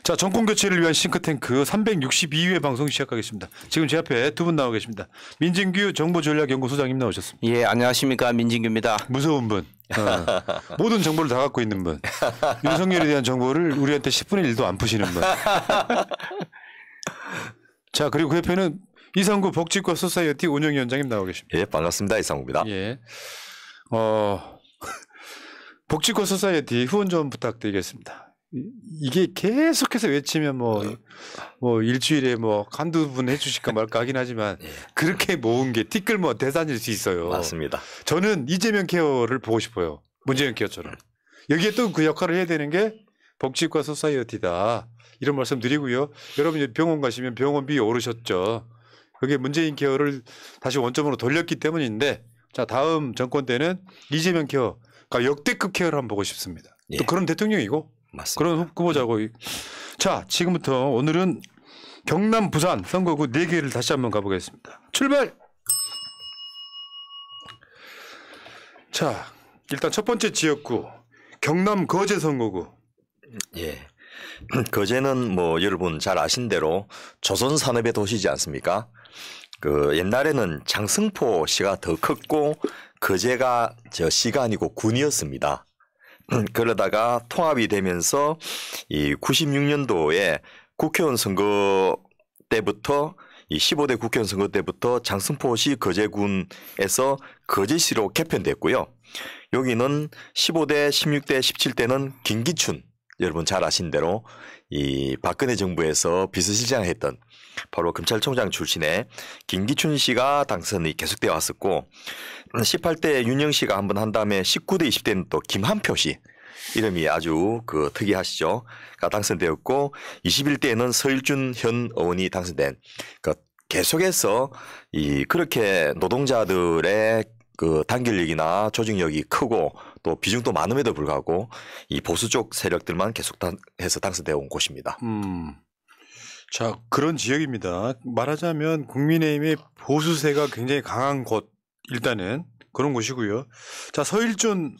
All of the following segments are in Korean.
자, 정권 교체를 위한 싱크탱크 362회 방송 시작하겠습니다. 지금 제 앞에 두 분 나와 계십니다. 민진규 정보전략연구소장님 나오셨습니다. 예, 안녕하십니까, 민진규입니다. 무서운 분. 모든 정보를 다 갖고 있는 분. 윤석열에 대한 정보를 우리한테 10분의 1도 안 푸시는 분. 자, 그리고 그 옆에는 이상구 복지과 소사이어티 운영위원장님 나와 계십니다. 예, 반갑습니다. 이상구입니다. 예. 복지과 소사이어티 후원 좀 부탁드리겠습니다. 이게 계속해서 외치면 뭐 일주일에 뭐 한두 분 해주실까 말까 하긴 하지만 그렇게 모은 게 티끌 대산일 수 있어요. 맞습니다. 저는 이재명 케어를 보고 싶어요. 문재인 케어처럼. 여기에 또 그 역할을 해야 되는 게 복지과 소사이어티다. 이런 말씀 드리고요. 여러분 병원 가시면 병원비 오르셨죠. 그게 문재인 케어를 다시 원점으로 돌렸기 때문인데 자, 다음 정권 때는 이재명 케어, 그러니까 역대급 케어를 한번 보고 싶습니다. 예. 또 그런 대통령이고 맞습니다. 그런 후보자고. 자, 지금부터 오늘은 경남, 부산 선거구 4개를 다시 한번 가보겠습니다. 출발! 자, 일단 첫 번째 지역구 경남 거제 선거구. 예. 거제는 뭐 여러분 잘 아신 대로 조선 산업의 도시지 않습니까? 그 옛날에는 장승포 시가 더 컸고 거제가 저 시가 아니고 군이었습니다. 그러다가 통합이 되면서 이 96년도에 국회의원 선거 때부터 이 15대 국회의원 선거 때부터 장승포시 거제군에서 거제시로 개편됐고요. 여기는 15대, 16대, 17대는 김기춘, 여러분 잘 아신 대로 이 박근혜 정부에서 비서실장을 했던 바로 검찰총장 출신의 김기춘 씨가 당선이 계속되어 왔었고 18대 윤영 씨가 한번 한 다음에 19대, 20대는 또 김한표 씨, 이름이 아주 그 특이하시죠. 가 당선되었고 21대에는 서일준 현 의원이 당선된 그 계속해서 이 그렇게 노동자들의 그 단결력이나 조직력이 크고 또 비중도 많음에도 불구하고 이 보수 쪽 세력들만 계속해서 당선되어 온 곳입니다. 자, 그런 지역입니다. 말하자면 국민의힘의 보수세가 굉장히 강한 곳, 일단은 그런 곳이고요. 자, 서일준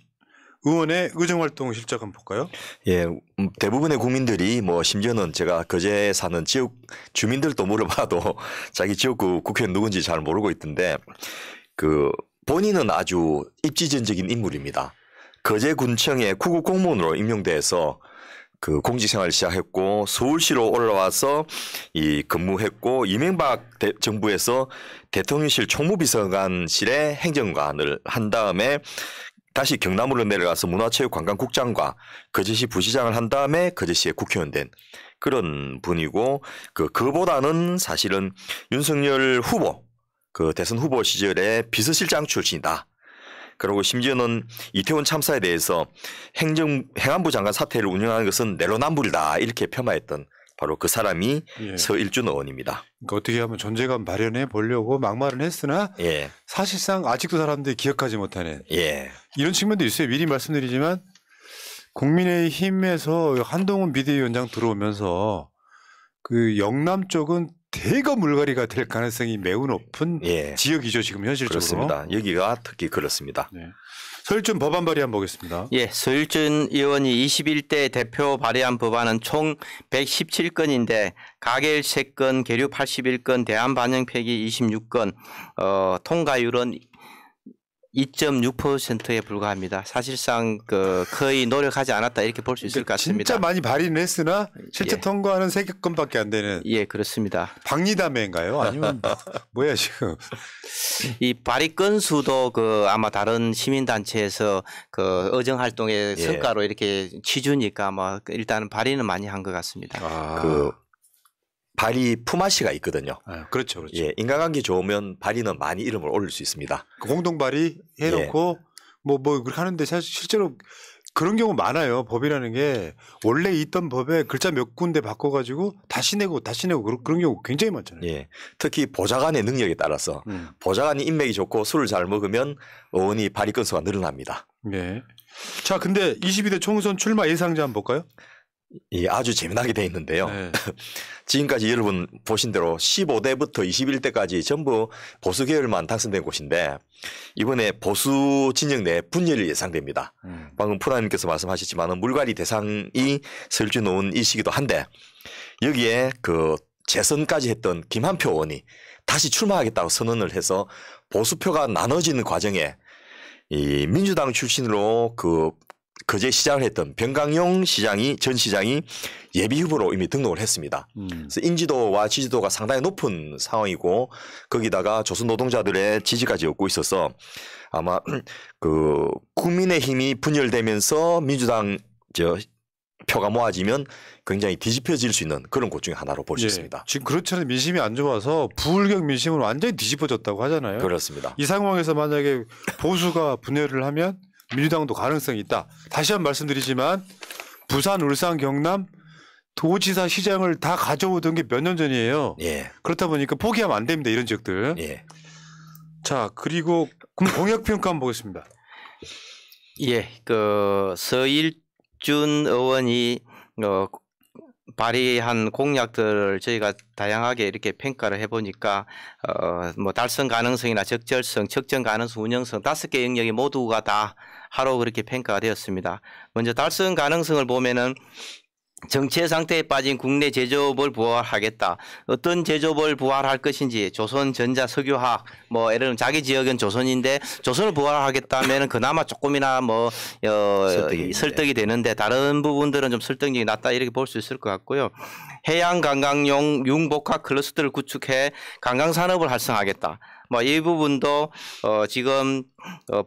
의원의 의정활동 실적 한번 볼까요? 예, 대부분의 국민들이 뭐 심지어는 제가 거제에 사는 지역 주민들도 물어봐도 자기 지역구 국회의원 누군지 잘 모르고 있던데 그 본인은 아주 입지전적인 인물입니다. 거제군청의 구급 공무원으로 임용돼서 그 공직생활을 시작했고 서울시로 올라와서 이 근무했고 이명박 정부에서 대통령실 총무비서관실의 행정관을 한 다음에 다시 경남으로 내려가서 문화체육관광국장과 거제시 부시장을 한 다음에 거제시의 국회의원 된 그런 분이고 그보다는 사실은 윤석열 후보 그 대선 후보 시절에 비서실장 출신이다. 그리고 심지어는 이태원 참사에 대해서 행안부 장관 사태를 운영하는 것은 내로남불이다 이렇게 폄하했던 바로 그 사람이 예. 서일준 의원입니다. 그러니까 어떻게 하면 존재감 발현해 보려고 막말은 했으나 예. 사실상 아직도 사람들이 기억하지 못하는 예. 이런 측면도 있어요. 미리 말씀드리지만 국민의힘에서 한동훈 비대위원장 들어오면서 그 영남 쪽은 대거 물갈이가 될 가능성이 매우 높은 예. 지역이죠. 지금 현실적으로. 그렇습니다. 여기가 특히 그렇습니다. 네. 서일준 법안 발의 한번 보겠습니다. 예, 서일준 의원이 21대 대표 발의한 법안은 총 117건인데 가결 3건, 계류 81건, 대안 반영 폐기 26건, 통과율은 2.6%에 불과합니다. 사실상 거의 노력하지 않았다 이렇게 볼 수 있을 것 같습니다. 진짜 많이 발의는 했으나 실제 예. 통과는 3건밖에 안 되는. 예, 그렇습니다. 박리담회인가요? 아니면 뭐야 지금? 이 발의 건수도 아마 다른 시민단체에서 의정 활동의 예. 성과로 이렇게 취주니까 뭐 일단은 발의는 많이 한 것 같습니다. 그 발의 품앗이가 있거든요. 그렇죠, 그렇죠. 예, 인간관계 좋으면 발의는 많이 이름을 올릴 수 있습니다. 공동 발의 해놓고 뭐 그렇게 하는데 사실 실제로 그런 경우 많아요. 법이라는 게 원래 있던 법에 글자 몇 군데 바꿔가지고 다시 내고 그런 경우 굉장히 많잖아요. 예, 특히 보좌관의 능력에 따라서 보좌관이 인맥이 좋고 술을 잘 먹으면 의원이 발의 건수가 늘어납니다. 네. 자, 근데 22대 총선 출마 예상자 한번 볼까요? 아주 재미나게 돼 있는데요. 네. 지금까지 여러분 보신 대로 15대부터 21대까지 전부 보수 계열만 당선된 곳인데 이번에 보수 진영 내 분열이 예상됩니다. 방금 프라님께서 말씀하셨지만 물갈이 대상이 설주 놓은 이 시기도 한데 여기에 그 재선까지 했던 김한표 의원이 다시 출마하겠다고 선언을 해서 보수표가 나눠지는 과정에 이 민주당 출신으로 그제 시장을 했던 병강용 전 시장이 예비 후보로 이미 등록을 했습니다. 그래서 인지도와 지지도가 상당히 높은 상황이고 거기다가 조선 노동자들의 지지까지 얻고 있어서 아마 그 국민의힘이 분열되면서 민주당 표가 모아지면 굉장히 뒤집혀질 수 있는 그런 곳 중에 하나로 볼 수 있습니다. 지금 그렇잖아요. 민심이 안 좋아서 부울경 민심은 완전히 뒤집어졌다고 하잖아요. 그렇습니다. 이 상황에서 만약에 보수가 분열을 하면 민주당도 가능성이 있다. 다시 한번 말씀드리지만 부산, 울산, 경남 도지사 시장을 다 가져오던 게 몇 년 전이에요. 예. 그렇다 보니까 포기하면 안 됩니다. 이런 지역들. 예. 자, 그리고 그럼 공약평가 한번 보겠습니다. 예, 그 서일준 의원이 발의한 공약들을 저희가 다양하게 이렇게 평가를 해보니까 뭐 달성 가능성이나 적절성, 측정 가능성, 운영성 5개 영역이 모두가 다 하로 그렇게 평가가 되었습니다. 먼저 달성 가능성을 보면은 정체 상태에 빠진 국내 제조업을 부활하겠다. 어떤 제조업을 부활할 것인지 조선전자 석유화학 뭐 예를 들면 자기 지역은 조선인데 조선을 부활하겠다면 그나마 조금이나 뭐 설득이 되는데 다른 부분들은 좀 설득력이 낮다 이렇게 볼 수 있을 것 같고요. 해양 관광용 융복합 클러스터를 구축해 관광 산업을 활성화하겠다. 뭐 이 부분도 지금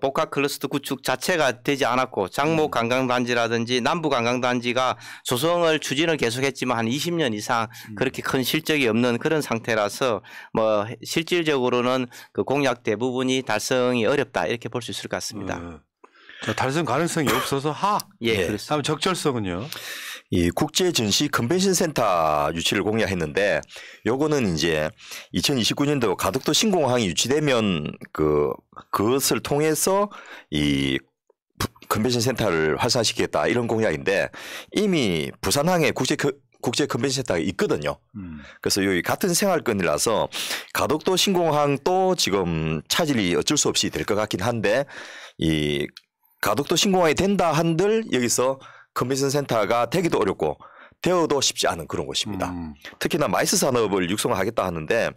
복합 클러스터 구축 자체가 되지 않았고 장목 관광단지라든지 남부 관광단지가 조성을 추진을 계속했지만 한 20년 이상 그렇게 큰 실적이 없는 그런 상태라서 뭐 실질적으로는 그 공약 대부분이 달성이 어렵다 이렇게 볼 수 있을 것 같습니다. 자, 달성 가능성이 없어서 하. 예, 예. 그렇습니다. 다음 적절성은요. 이 국제 전시 컨벤션 센터 유치를 공약했는데 요거는 이제 2029년도 가덕도 신공항이 유치되면 그것을 통해서 이 컨벤션 센터를 활성화시키겠다 이런 공약인데 이미 부산항에 국제 컨벤션 센터가 있거든요. 그래서 여기 같은 생활권이라서 가덕도 신공항도 지금 차질이 어쩔 수 없이 될 것 같긴 한데 이 가덕도 신공항이 된다 한들 여기서 컨벤션 센터가 되기도 어렵고 되어도 쉽지 않은 그런 곳입니다. 특히나 마이스 산업을 육성하겠다 하는데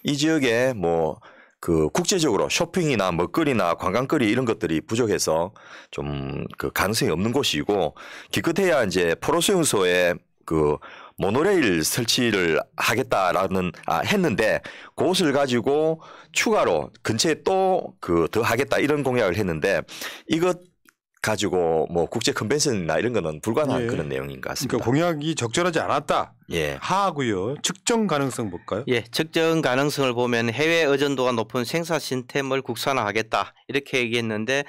이 지역에 뭐 그 국제적으로 쇼핑이나 먹거리나 관광거리 이런 것들이 부족해서 좀 그 가능성이 없는 곳이고 기껏해야 이제 포로수용소에 그 모노레일 설치를 하겠다라는 했는데 그것을 가지고 추가로 근처에 또 더 하겠다 이런 공약을 했는데 이것 가지고 뭐 국제 컨벤션이나 이런 거는 불가능한 예. 그런 내용인 것 같습니다. 그러니까 공약이 적절하지 않았다. 예. 하고요. 측정 가능성 볼까요? 예, 측정 가능성을 보면 해외 의존도가 높은 생산 시스템을 국산화하겠다 이렇게 얘기했는데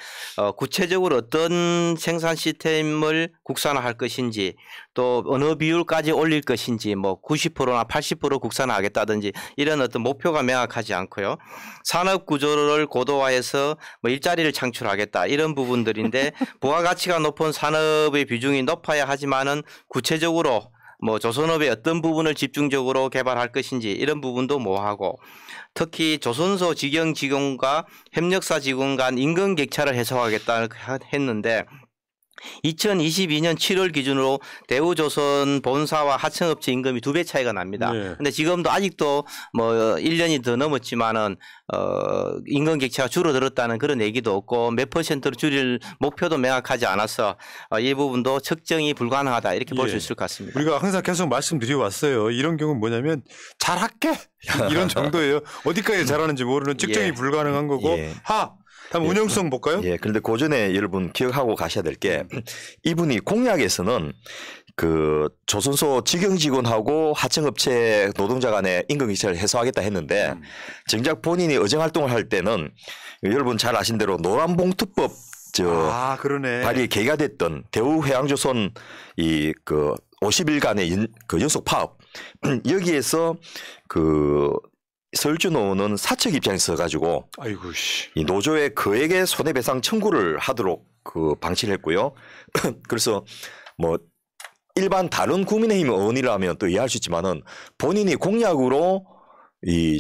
구체적으로 어떤 생산 시스템을 국산화할 것인지 또 어느 비율까지 올릴 것인지 뭐 90%나 80% 국산화하겠다든지 이런 어떤 목표가 명확하지 않고요. 산업 구조를 고도화해서 뭐 일자리를 창출하겠다 이런 부분들인데 부가가치가 높은 산업의 비중이 높아야 하지만은 구체적으로 뭐 조선업의 어떤 부분을 집중적으로 개발할 것인지 이런 부분도 모호하고 특히 조선소 직영 직원과 협력사 직원 간 임금 격차를 해소하겠다 했는데 2022년 7월 기준으로 대우조선 본사와 하청업체 임금이 2배 차이가 납니다. 그런데 지금도 아직도 뭐 1년이 더 넘었지만은 임금 격차가 줄어들었다는 그런 얘기도 없고 몇 %로 줄일 목표도 명확하지 않아서 이 부분도 측정이 불가능하다 이렇게 볼 수 있을 것 같습니다. 우리가 항상 계속 말씀드려 왔어요. 이런 경우는 뭐냐면 잘할게 이런 정도예요. 어디까지 잘하는지 모르는 측정이 불가능한 거고 예. 하. 다음 운영성 볼까요? 예, 그런데 그 전에 여러분 기억하고 가셔야 될 게 이분이 공약에서는 그 조선소 직영 직원하고 하청업체 노동자 간의 임금 격차를 해소하겠다 했는데 정작 본인이 의정 활동을 할 때는 여러분 잘 아신 대로 노란봉투법 그러네. 발의 계기가 됐던 대우해양조선 이 그 50일간의 그 연속 파업 여기에서 그 서울주 노는 사측 입장에서 가지고 아이고 씨. 이 노조의 그에게 손해배상 청구를 하도록 그 방치를 했고요. 그래서 뭐 일반 다른 국민의힘 의원이라면 또 이해할 수 있지만은 본인이 공약으로 이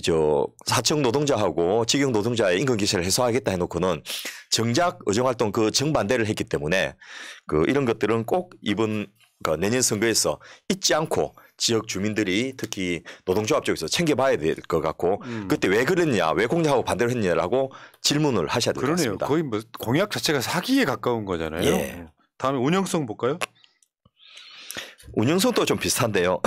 사청 노동자하고 직영 노동자의 임금 기세를 해소하겠다 해놓고는 정작 의정활동 그 정반대를 했기 때문에 이런 것들은 꼭 이번 내년 선거에서 잊지 않고 지역 주민들이 특히 노동조합 쪽에서 챙겨봐야 될 것 같고 그때 왜 그랬냐, 왜 공약하고 반대를 했냐라고 질문을 하셔야 될 것 그러네요. 같습니다. 거의 뭐 공약 자체가 사기에 가까운 거잖아요. 예. 다음에 운영성 볼까요? 운영성도 좀 비슷한데요.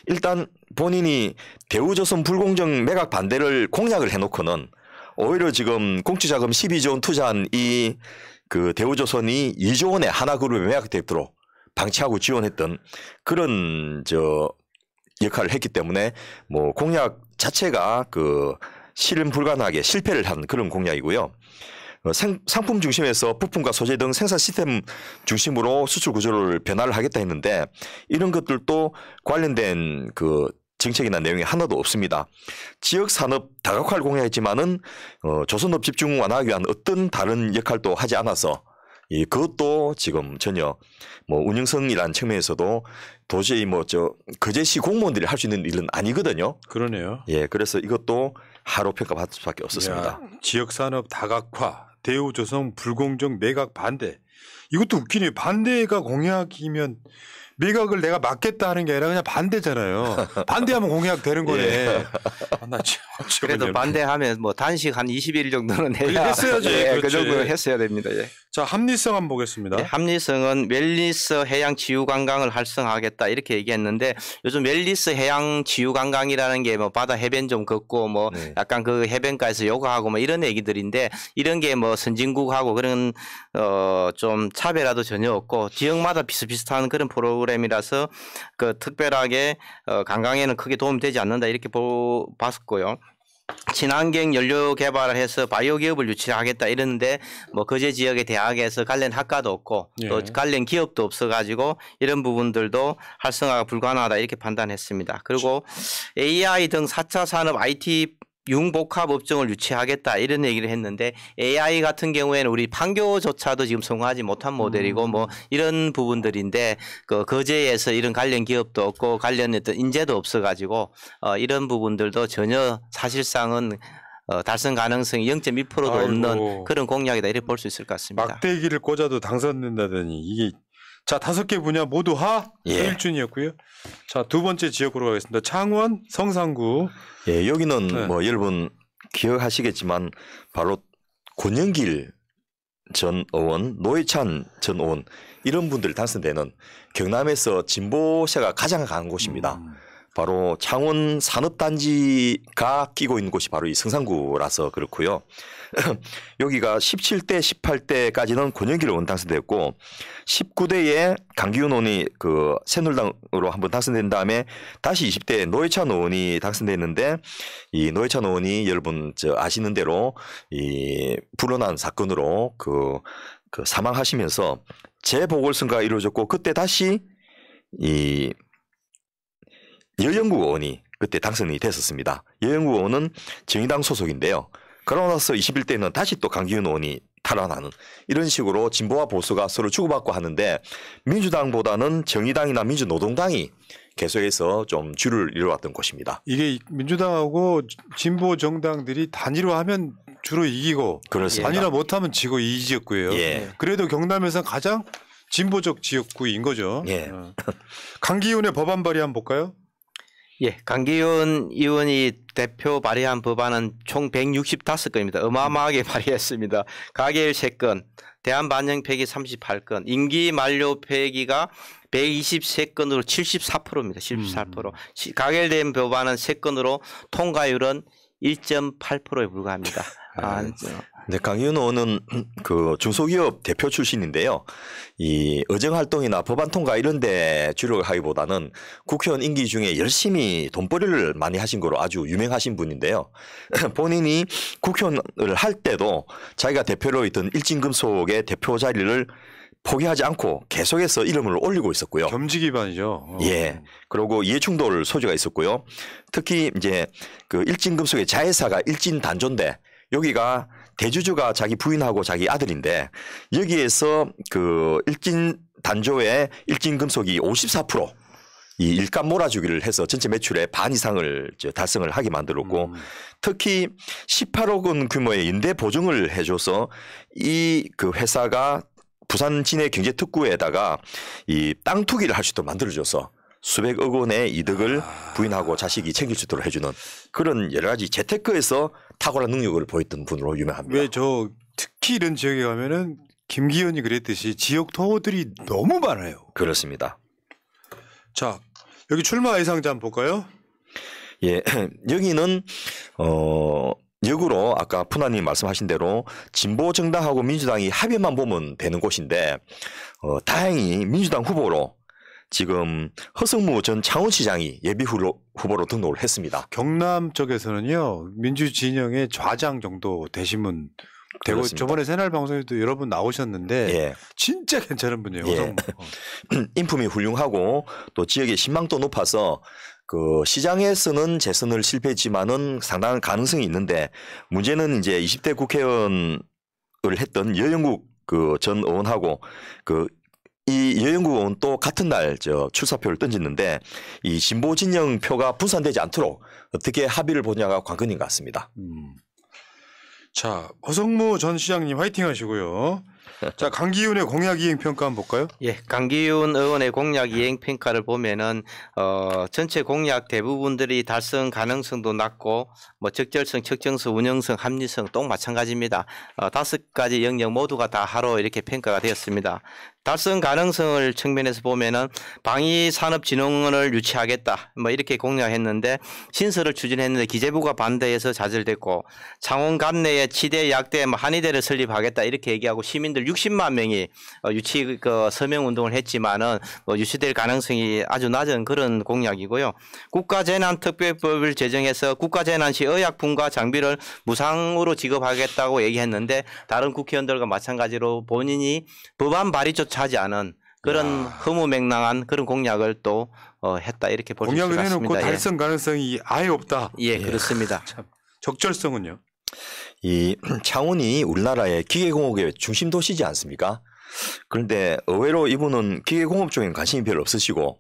일단 본인이 대우조선 불공정 매각 반대를 공약을 해놓고는 오히려 지금 공투자금 12조 원 투자한 이 대우조선이 2조 원의 하나그룹에 매각되도록 방치하고 지원했던 그런 역할을 했기 때문에 뭐 공약 자체가 실현 불가능하게 실패를 한 그런 공약이고요. 상품 중심에서 부품과 소재 등 생산 시스템 중심으로 수출 구조를 변화를 하겠다 했는데 이런 것들도 관련된 정책이나 내용이 하나도 없습니다. 지역 산업 다각화를 공약했지만은 조선업 집중 완화하기 위한 어떤 다른 역할도 하지 않아서 그것도 지금 전혀 운영성이라는 측면에서도 도저히 거제시 공무원들이 할 수 있는 일은 아니거든요. 그러네요. 예, 그래서 이것도 하로 평가받을 수밖에 없었습니다. 지역 산업 다각화, 대우조선 불공정 매각 반대. 이것도 웃기네요. 반대가 공약이면 매각을 내가 막겠다 하는 게 아니라 그냥 반대잖아요. 반대하면 공약 되는 거네. 예. 그래도 반대하면 단식 한 20일 정도는 해야 했어야지. 예, 그 그렇지. 정도는 했어야 됩니다. 예. 자, 합리성 한번 보겠습니다. 네, 합리성은 웰리스 해양 지유 관광을 활성화하겠다 이렇게 얘기했는데 요즘 웰리스 해양 지유 관광이라는 게 바다 해변 좀 걷고 약간 해변가에서 요가하고 이런 얘기들인데 이런 게 선진국하고 그런 좀 차별화도 전혀 없고 지역마다 비슷비슷한 그런 프로그램이라서 특별하게 관광에는 크게 도움이 되지 않는다 이렇게 봤었고요. 친환경 연료 개발을 해서 바이오 기업을 유치하겠다 이러는데 거제 지역의 대학에서 관련 학과도 없고 또 관련 기업도 없어가지고 이런 부분들도 활성화가 불가능하다 이렇게 판단했습니다. 그리고 AI 등 4차 산업 IT 융복합 업종을 유치하겠다 이런 얘기를 했는데 AI 같은 경우에는 우리 판교조차도 지금 성공하지 못한 모델이고 이런 부분들인데 거제에서 이런 관련 기업도 없고 관련 어떤 인재도 없어가지고 이런 부분들도 전혀 사실상은 달성 가능성이 0.1%도 없는 그런 공약이다 이렇게 볼 수 있을 것 같습니다. 막대기를 꽂아도 당선된다더니 이게 자 5개 분야 모두 하 일준이었고요. 자, 두 번째 지역으로 가겠습니다. 창원 성산구. 예, 여기는 여러분 기억하시겠지만 바로 권영길 전 의원, 노회찬 전 의원 이런 분들 당선되는 경남에서 진보세가 가장 강한 곳입니다. 바로 창원 산업단지가 끼고 있는 곳이 바로 이 성산구라서 그렇고요. 여기가 17대, 18대까지는 권영길 의원 당선됐고 19대에 강기훈 의원이 새누리당으로 한번 당선된 다음에 다시 20대에 노회찬 의원이 당선됐는데 이 노회찬 의원이 여러분 아시는 대로 이 불어난 사건으로 사망하시면서 재보궐선거가 이루어졌고 그때 다시 이 여영국 의원이 그때 당선이 됐었습니다. 여영국 의원은 정의당 소속인데요. 그러고 나서 21대는 다시 또 강기훈 의원이 탈환하는 이런 식으로 진보와 보수가 서로 주고받고 하는데 민주당보다는 정의당이나 민주노동당이 계속해서 좀 주를 이뤄왔던 곳입니다. 이게 민주당하고 진보 정당들이 단일화하면 주로 이기고 그렇습니다. 단일화 못하면 지고 이 지역구예요. 예. 그래도 경남에서 가장 진보적 지역구인 거죠. 예. 강기훈의 법안 발의 한번 볼까요? 예, 강기훈 의원이 대표 발의한 법안은 총 165건입니다. 어마어마하게 발의했습니다. 가계일 3건, 대한 반영 폐기 38건, 임기 만료 폐기가 123건으로 74%입니다. 74%. 가결된 법안은 3건으로 통과율은 1.8%에 불과합니다. 네, 강기훈 의원은 중소기업 대표 출신인데요. 이 의정 활동이나 법안 통과 이런 데 주력을 하기보다는 국회의원 임기 중에 열심히 돈벌이를 많이 하신 거로 아주 유명하신 분인데요. 본인이 국회의원을 할 때도 자기가 대표로 있던 일진금속의 대표 자리를 포기하지 않고 계속해서 이름을 올리고 있었고요. 겸직 기반이죠. 예. 그리고 이해충돌 소지가 있었고요. 특히 이제 일진금속의 자회사가 일진단조인데 여기가 대주주가 자기 부인하고 자기 아들인데 여기에서 일진 단조의 일진금속이 54% 이 일감 몰아주기를 해서 전체 매출의 반 이상을 달성을 하게 만들었고 특히 18억 원 규모의 연대 보증을 해줘서 이 그 회사가 부산 진해 경제특구에다가 이 땅 투기를 할 수 있도록 만들어줘서 수백억 원의 이득을 부인하고 자식이 챙길 수 있도록 해주는 그런 여러 가지 재테크에서 탁월한 능력을 보였던 분으로 유명합니다. 왜 저 특히 이런 지역에 가면은 김기현이 그랬듯이 지역 토호들이 너무 많아요. 그렇습니다. 자, 여기 출마 예상자 한번 볼까요? 예, 여기는 역으로 아까 푸나님 말씀하신 대로 진보 정당하고 민주당이 합의만 보면 되는 곳인데 다행히 민주당 후보로 지금 허성무 전 창원시장이 예비 후보로 등록을 했습니다. 경남 쪽에서는요 민주진영의 좌장 정도 되시면 되고 그렇습니다. 저번에 새날 방송에도 여러 분 나오셨는데 예. 진짜 괜찮은 분이에요. 예. 허성무. 인품이 훌륭하고 또 지역의 신망도 높아서 그 시장에서는 재선을 실패했지만은 상당한 가능성이 있는데 문제는 이제 20대 국회의원을 했던 여영국 그 전 의원하고 이 여영국 의원 또 같은 날 출사표를 던졌는데 이 진보 진영 표가 분산되지 않도록 어떻게 합의를 보냐가 관건인 것 같습니다. 자, 허성무 전 시장님 화이팅 하시고요. 자, 강기훈의 공약 이행 평가 한번 볼까요? 예, 강기훈 의원의 공약 이행 평가를 보면은 전체 공약 대부분들이 달성 가능성도 낮고 뭐 적절성, 적정성, 운영성, 합리성 또 마찬가지입니다. 5가지 영역 모두가 다 하로 이렇게 평가가 되었습니다. 달성 가능성을 측면에서 보면은 방위산업진흥원을 유치하겠다 뭐 이렇게 공약했는데 신설을 추진했는데 기재부가 반대해서 좌절됐고 창원 관내에 치대 약대 뭐 한의대를 설립하겠다 이렇게 얘기하고 시민들 60만 명이 유치 서명 운동을 했지만은 뭐 유치될 가능성이 아주 낮은 그런 공약이고요. 국가재난특별법을 제정해서 국가재난 시 의약품과 장비를 무상으로 지급하겠다고 얘기했는데 다른 국회의원들과 마찬가지로 본인이 법안 발의조차 하지 않은 그런 허무맹랑한 그런 공약을 또 했다 이렇게 볼 수 있을 것 공약을 같습니다. 해놓고 달성 가능성이 아예 없다. 예, 그렇습니다. 참, 적절성은요? 이 창원이 우리나라의 기계공업의 중심 도시지 않습니까? 그런데 의외로 이분은 기계공업 쪽에는 관심이 별로 없으시고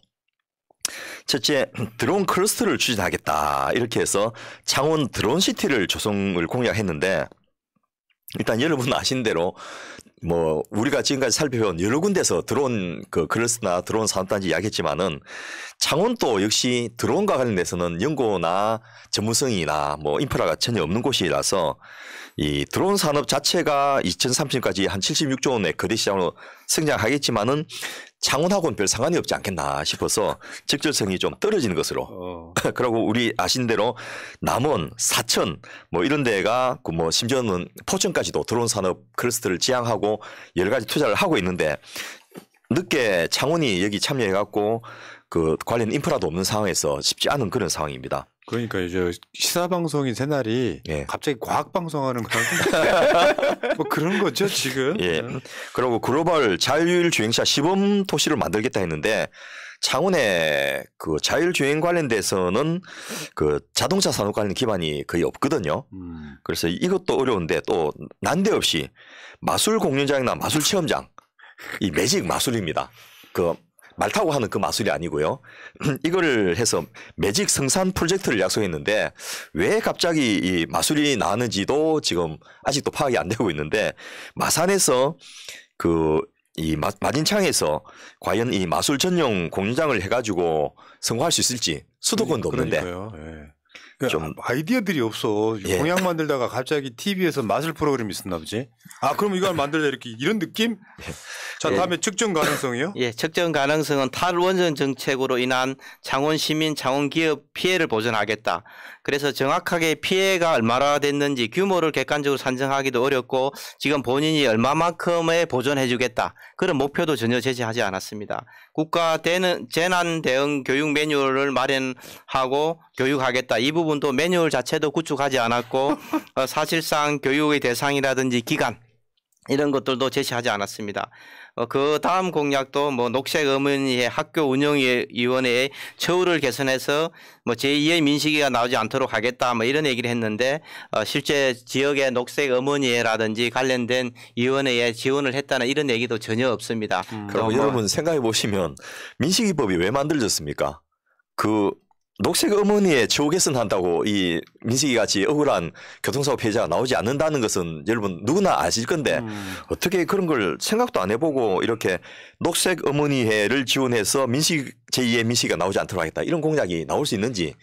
첫째 드론 클러스터를 추진하겠다 이렇게 해서 창원 드론시티를 조성을 공약했는데 일단 여러분 아신 대로 뭐 우리가 지금까지 살펴본 여러 군데서 드론 클러스터나 드론 산업단지 이야기했지만은 창원도 역시 드론과 관련돼서는 연구나 전문성이나 뭐 인프라가 전혀 없는 곳이라서 이 드론 산업 자체가 2030년까지 한 76조 원의 거대 시장으로 성장하겠지만은 창원하고는 별 상관이 없지 않겠나 싶어서 적절성이 좀 떨어지는 것으로. 그리고 우리 아신 대로 남원, 사천 뭐 이런 데가 뭐 심지어는 포천까지도 드론 산업 클러스터를 지향하고 여러 가지 투자를 하고 있는데 늦게 창원이 여기 참여해갖고 그 관련 인프라도 없는 상황에서 쉽지 않은 그런 상황입니다. 그러니까 이제 시사 방송인 새날이 예. 갑자기 과학 방송하는 거랑 뭐 그런 거죠 지금. 예. 그리고 글로벌 자율 주행차 시범 도시를 만들겠다 했는데 창원에 그 자율 주행 관련돼서는 그 자동차 산업 관련 기반이 거의 없거든요. 그래서 이것도 어려운데 또 난데없이 마술 공연장이나 마술 체험장 이 매직 마술입니다. 그 말 타고 하는 그 마술이 아니고요. 이거를 해서 매직 생산 프로젝트를 약속했는데 왜 갑자기 이 마술이 나왔는지도 지금 아직도 파악이 안 되고 있는데 마산에서 이 마진창에서 과연 이 마술 전용 공연장을 해가지고 성공할 수 있을지 수도권도 없는데 그러니까요. 예. 그러니까 좀 아이디어들이 없어. 예. 공약 만들다가 갑자기 TV에서 마술 프로그램이 있었나 보지. 아 그럼 이걸 만들자 이렇게 이런 느낌? 자 다음에 측정 가능성이요? 예, 측정 가능성은 탈원전 정책으로 인한 창원 시민, 창원 기업 피해를 보전하겠다. 그래서 정확하게 피해가 얼마나 됐는지 규모를 객관적으로 산정하기도 어렵고 지금 본인이 얼마만큼의 보전해주겠다. 그런 목표도 전혀 제시하지 않았습니다. 국가 재난 대응 교육 매뉴얼을 마련하고 교육하겠다. 이 부분도 매뉴얼 자체도 구축하지 않았고 사실상 교육의 대상이라든지 기간 이런 것들도 제시하지 않았습니다. 그 다음 공약도 뭐 녹색 어머니의 학교 운영위원회의 처우를 개선해서 뭐 제2의 민식이가 나오지 않도록 하겠다 뭐 이런 얘기를 했는데 실제 지역의 녹색 어머니회라든지 관련된 위원회에 지원을 했다는 이런 얘기도 전혀 없습니다. 그리고 여러분 생각해 보시면 민식이법이 왜 만들어졌습니까? 그 녹색 어머니의 처우 개선한다고 이 민식이 같이 억울한 교통사고 피해자가 나오지 않는다는 것은 여러분 누구나 아실 건데 어떻게 그런 걸 생각도 안 해보고 이렇게 녹색 어머니회를 지원해서 민식 제2의 민식이가 나오지 않도록 하겠다 이런 공약이 나올 수 있는지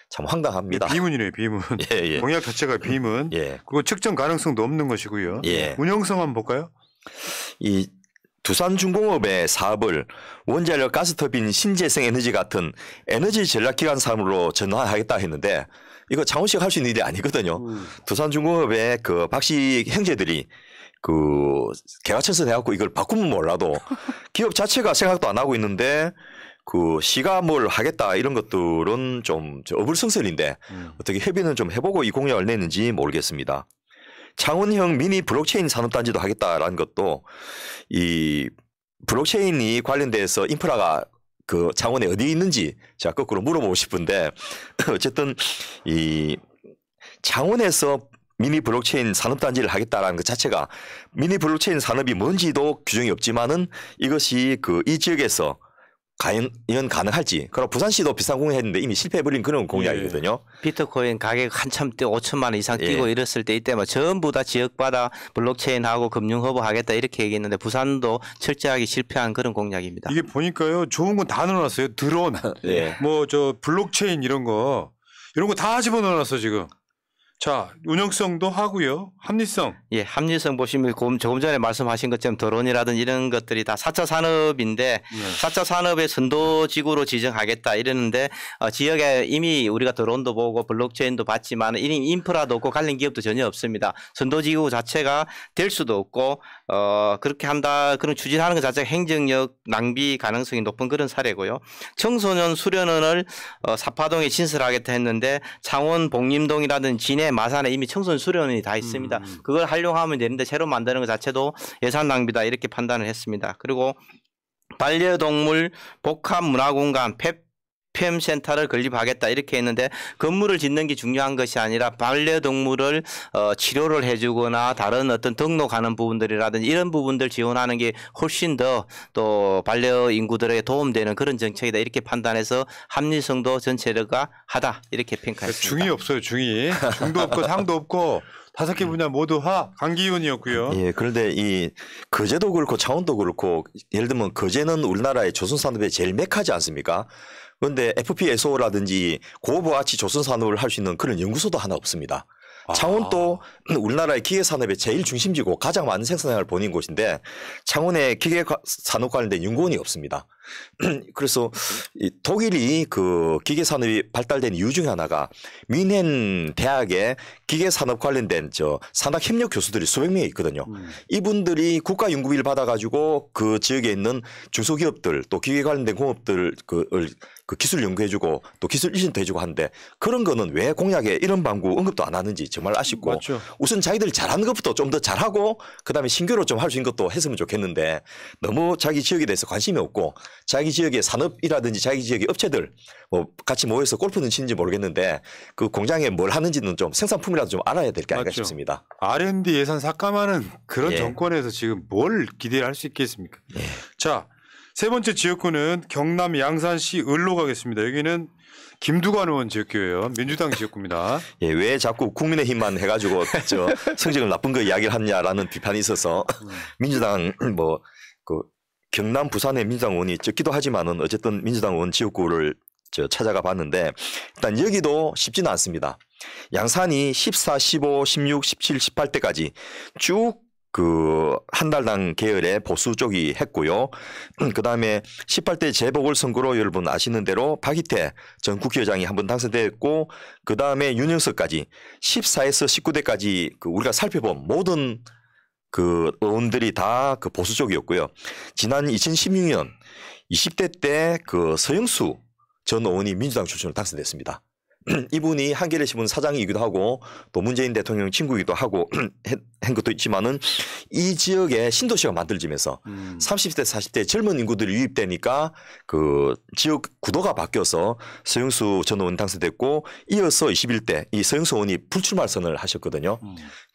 참 황당합니다. 비문이네요, 비문. 예. 공약 자체가 비문. 예. 그리고 측정 가능성도 없는 것이고요. 예. 운영성 한번 볼까요? 이 두산중공업의 사업을 원자력 가스터빈 신재생 에너지 같은 에너지 전략기관 사업으로 전환하겠다 했는데 이거 창원시가 할 수 있는 일이 아니거든요. 두산중공업의 그 박씨 형제들이 그 개과천선해갖고 이걸 바꾸면 몰라도 기업 자체가 생각도 안 하고 있는데 그 시가 뭘 하겠다 이런 것들은 좀 어불성설인데 어떻게 협의는 좀 해보고 이 공약을 냈는지 모르겠습니다. 창원형 미니 블록체인 산업단지도 하겠다라는 것도 이 블록체인이 관련돼서 인프라가 그 창원에 어디 있는지 제가 거꾸로 물어보고 싶은데 어쨌든 이 창원에서 미니 블록체인 산업단지를 하겠다라는 것 자체가 미니 블록체인 산업이 뭔지도 규정이 없지만은 이것이 그 이 지역에서 과연 가능할지. 그럼 부산시도 비슷한 공약했는데 이미 실패해버린 그런 공약이거든요. 비트코인 가격 한참 뛰고 5천만 원 이상 뛰고 예. 이랬을 때 이때 뭐 전부 다 지역마다 블록체인하고 금융 허브 하겠다 이렇게 얘기했는데 부산도 철저하게 실패한 그런 공약입니다. 이게 보니까요, 좋은 건 다 넣어놨어요. 드론, 예. 뭐 저 블록체인 이런 거 다 집어넣어놨어 지금. 자, 운영성도 하고요, 합리성. 예, 합리성 보시면 조금 전에 말씀하신 것처럼 드론이라든지 이런 것들이 다 4차 산업인데 4차 산업의 선도지구로 지정하겠다 이러는데 지역에 이미 우리가 드론도 보고 블록체인도 봤지만 이미 인프라도 없고 관련 기업도 전혀 없습니다. 선도지구 자체가 될 수도 없고 그렇게 한다 그런 추진하는 것 자체가 행정력 낭비 가능성이 높은 그런 사례고요. 청소년 수련원을 사파동에 신설하겠다 했는데 창원 복림동이라든지 진해 마산에 이미 청소년 수련원이 다 있습니다. 그걸 활용하면 되는데 새로 만드는 것 자체도 예산 낭비다 이렇게 판단을 했습니다. 그리고 반려동물 복합문화공간 폐렴센터를 건립하겠다 이렇게 했는데 건물을 짓는 게 중요한 것이 아니라 반려동물을 치료를 해주거나 다른 어떤 등록하는 부분들이라든지 이런 부분들 지원하는 게 훨씬 더 또 반려인구들에게 도움되는 그런 정책이다 이렇게 판단해서 합리성도 전체가 하다 이렇게 평가했습니다. 중이 없어요, 중이. 중도 없고 상도 없고 5개 분야 모두 하. 강기훈이었고요. 예, 그런데 이 거제도 그렇고 창원도 그렇고 예를 들면 거제는 우리나라의 조선산업의 제일 메카지 않습니까? 그런데 FPSO라든지 고부가치 조선산업을 할 수 있는 그런 연구소도 하나 없습니다. 창원도 우리나라의 기계산업의 제일 중심지고 가장 많은 생산량을 보이는 곳인데 창원에 기계산업 관련된 연구원이 없습니다. 그래서 이 독일이 그 기계산업이 발달된 이유 중에 하나가 뮌헨 대학에 기계산업 관련된 산학협력 교수들이 수백 명이 있거든요. 이분들이 국가연구비를 받아가지고 그 지역에 있는 중소기업들 또 기계 관련된 공업들 그 기술 연구해주고 또 기술 이전도 해주고 하는데 그런 거는 왜 공약에 이런 방구 언급도 안 하는지 정말 아쉽고 맞죠. 우선 자기들이 잘하는 것부터 좀 더 잘하고 그다음에 신규로 좀 할 수 있는 것도 했으면 좋겠는데 너무 자기 지역에 대해서 관심이 없고 자기 지역의 산업이라든지 자기 지역의 업체들 뭐 같이 모여서 골프는 치는지 모르겠는데 그 공장에 뭘 하는지는 좀 생산품이라도 좀 알아야 될 게 아닐까 맞죠. 싶습니다. R&D 예산 삭감하는 그런 예. 정권에서 지금 뭘 기대를 할 수 있겠습니까? 예. 자, 세 번째 지역구는 경남 양산시 을로 가겠습니다. 여기는 김두관 의원 지역구예요. 민주당 지역구입니다. 예, 왜 자꾸 국민의힘만 해가지고 성적을 나쁜 거 이야기를 하냐라는 비판이 있어서 민주당 뭐 그 경남 부산의 민주당 의원이 적기도 하지만은 어쨌든 민주당 의원 지역구를 찾아가 봤는데 일단 여기도 쉽지는 않습니다. 양산이 14, 15, 16, 17, 18대까지 쭉 그 한 달당 계열의 보수 쪽이 했고요. 그다음에 18대 재보궐선거로 여러분 아시는 대로 박이태 전 국회의장이 한번 당선됐고 그다음에 윤영석까지 14에서 19대까지 그 우리가 살펴본 모든 그 의원들이 다 그 보수 쪽이었고요. 지난 2016년 20대 때 그 서영수 전 의원이 민주당 출신으로 당선됐습니다. 이분이 한겨레 신문 사장이기도 하고 또 문재인 대통령 친구이기도 하고 한 것도 있지만은 이 지역에 신도시가 만들어지면서 30대 40대 젊은 인구들이 유입되니까 그 지역 구도가 바뀌어서 서영수 전 의원 당선됐고 이어서 21대 이 서영수 의원이 불출마 선언을 하셨거든요.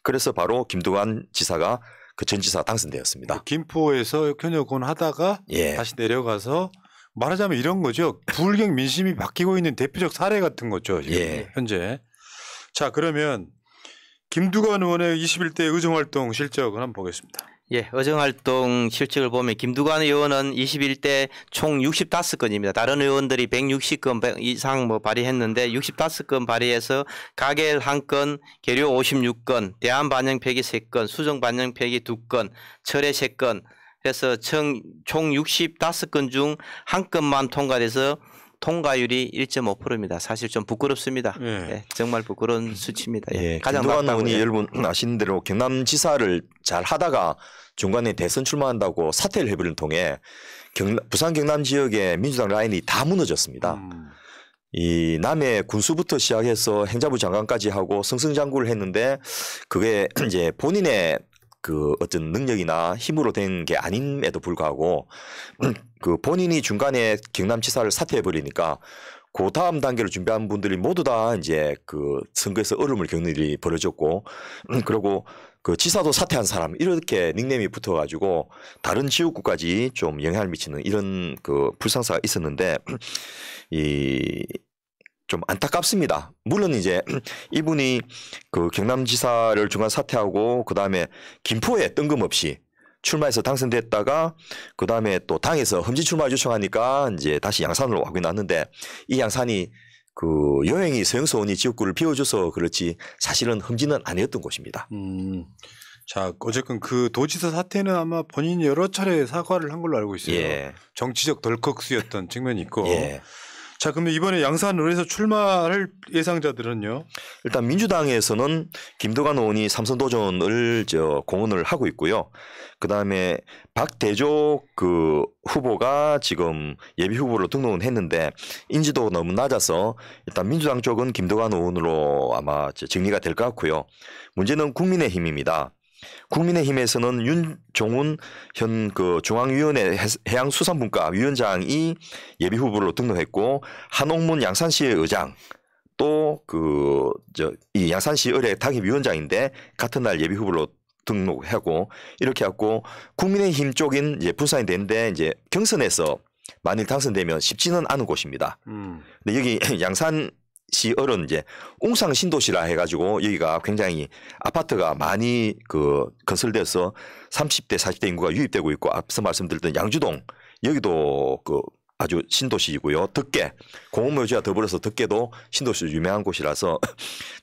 그래서 바로 김두관 지사가 그 전 지사 당선되었습니다. 김포에서 현역원 하다가 예. 다시 내려가서 말하자면 이런 거죠. 불경 민심이 바뀌고 있는 대표적 사례 같은 거죠. 지금 예. 현재. 자, 그러면 김두관 의원의 21대 의정활동 실적을 한번 보겠습니다. 예, 의정활동 실적을 보면 김두관 의원은 21대 총 65건입니다. 다른 의원들이 160건 이상 뭐 발의했는데 65건 발의해서 가결 1건, 계류 56건, 대안 반영 폐기 3건, 수정 반영 폐기 2건, 철회 3건 해서 총 65건 중 1건만 통과돼서 통과율이 1.5%입니다. 사실 좀 부끄럽습니다. 예. 예, 정말 부끄러운 수치입니다. 예, 예, 가장 김두관 낮다고 의원이 해요. 여러분 아시는 대로 경남지사를 잘 하다가 중간에 대선 출마한다고 사퇴를 해버린 통에 부산 경남 지역의 민주당 라인이 다 무너졌습니다. 이 남해 군수부터 시작해서 행자부 장관까지 하고 승승장구를 했는데 그게 이제 본인의 그 어떤 능력이나 힘으로 된 게 아님에도 불구하고 그 본인이 중간에 경남지사를 사퇴해 버리니까 그 다음 단계를 준비한 분들이 모두 다 이제 그 선거에서 어려움을 겪는 일이 벌어졌고 그리고 그 지사도 사퇴한 사람 이렇게 닉네임이 붙어가지고 다른 지역구까지 좀 영향을 미치는 이런 그 불상사가 있었는데 이 좀 안타깝습니다. 물론 이제 이분이 그 경남지사를 중간 사퇴하고 그 다음에 김포에 뜬금없이 출마해서 당선됐다가 그 다음에 또 당에서 험지 출마 요청하니까 이제 다시 양산으로 하고 났는데 이 양산이 그 여행이 서영수 의원이 지역구를 비워줘서 그렇지 사실은 험지는 아니었던 곳입니다. 자, 어쨌건 그 도지사 사태는 아마 본인이 여러 차례 사과를 한 걸로 알고 있어요. 예. 정치적 덜컥스였던 측면이 있고. 예. 자, 그러면 이번에 양산을해서 출마할 예상자들은요? 일단 민주당에서는 김두관 의원이 삼선 도전을 공언을 하고 있고요. 그 다음에 박대조 그 후보가 지금 예비 후보로 등록은 했는데 인지도가 너무 낮아서 일단 민주당 쪽은 김두관 의원으로 아마 정리가 될 것 같고요. 문제는 국민의힘입니다. 국민의힘에서는 윤종훈 현 그 중앙위원회 해양수산분과 위원장이 예비 후보로 등록했고 한옥문 양산시의 의장 또 그 이 양산시 의뢰 당협위원장인데 같은 날 예비 후보로 등록하고 이렇게 하고 국민의힘 쪽인 이제 분산이 되는데 이제 경선에서 만일 당선되면 쉽지는 않은 곳입니다. 근데 여기 양산 시 어른 이제 웅상 신도시라 해가지고 여기가 굉장히 아파트가 많이 그 건설돼서 30대 40대 인구가 유입되고 있고 앞서 말씀드렸던 양주동 여기도 그 아주 신도시이고요. 덕계 공업묘지와 더불어서 덕계도 신도시로 유명한 곳이라서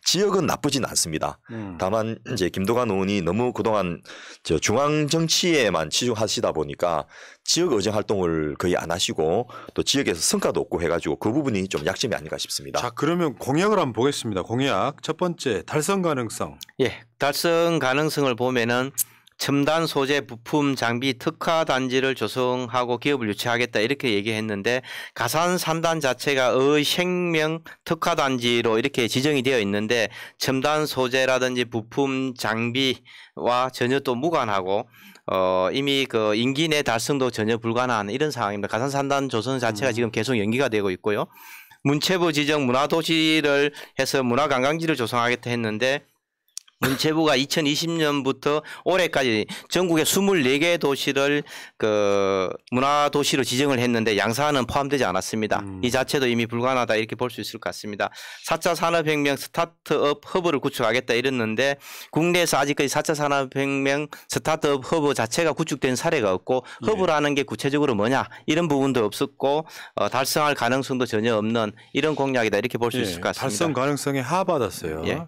지역은 나쁘진 않습니다. 다만 이제 김두관 의원이 너무 그동안 저 중앙 정치에만 치중하시다 보니까 지역 의정 활동을 거의 안 하시고 또 지역에서 성과도 없고 해가지고 그 부분이 좀 약점이 아닌가 싶습니다. 자, 그러면 공약을 한번 보겠습니다. 공약 첫 번째 달성 가능성. 예, 달성 가능성을 보면은 첨단 소재 부품 장비 특화 단지를 조성하고 기업을 유치하겠다 이렇게 얘기했는데 가산 산단 자체가 생명 특화 단지로 이렇게 지정이 되어 있는데 첨단 소재라든지 부품 장비와 전혀 또 무관하고 이미 그 임기 내 달성도 전혀 불가능한 이런 상황입니다. 가산 산단 조성 자체가 지금 계속 연기가 되고 있고요. 문체부 지정 문화도시를 해서 문화관광지를 조성하겠다 했는데 문체부가 2020년부터 올해까지 전국의 24개 도시를 그 문화도시로 지정을 했는데 양산은 포함되지 않았습니다. 이 자체도 이미 불가능하다 이렇게 볼 수 있을 것 같습니다. 4차 산업혁명 스타트업 허브를 구축하겠다 이랬는데 국내에서 아직까지 4차 산업혁명 스타트업 허브 자체가 구축된 사례가 없고 허브라는 게 구체적으로 뭐냐 이런 부분도 없었고 달성할 가능성도 전혀 없는 이런 공약이다 이렇게 볼 수 있을 것 같습니다. 달성 가능성에 하받았어요. 예.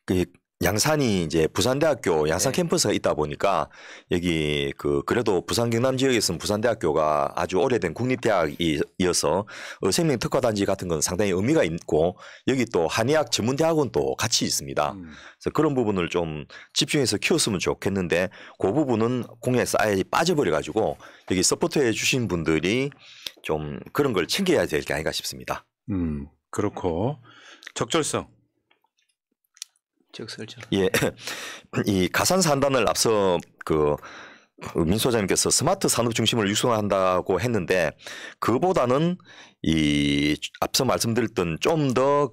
그 양산이 이제 부산대학교 양산 네. 캠퍼스가 있다 보니까 여기 그래도 부산 경남 지역에서는 부산대학교가 아주 오래된 국립대학이어서 생명 특화단지 같은 건 상당히 의미가 있고 여기 또 한의학 전문대학원도 같이 있습니다. 그래서 그런 부분을 좀 집중해서 키웠으면 좋겠는데 그 부분은 공약에서 아예 빠져버려 가지고 여기 서포트해 주신 분들이 좀 그런 걸 챙겨야 될 게 아닌가 싶습니다. 그렇고 적절성. 적설적. 예, 이 가산 산단을 앞서 민 소장님께서 스마트 산업 중심을 육성한다고 했는데 그보다는 이 앞서 말씀드렸던 좀 더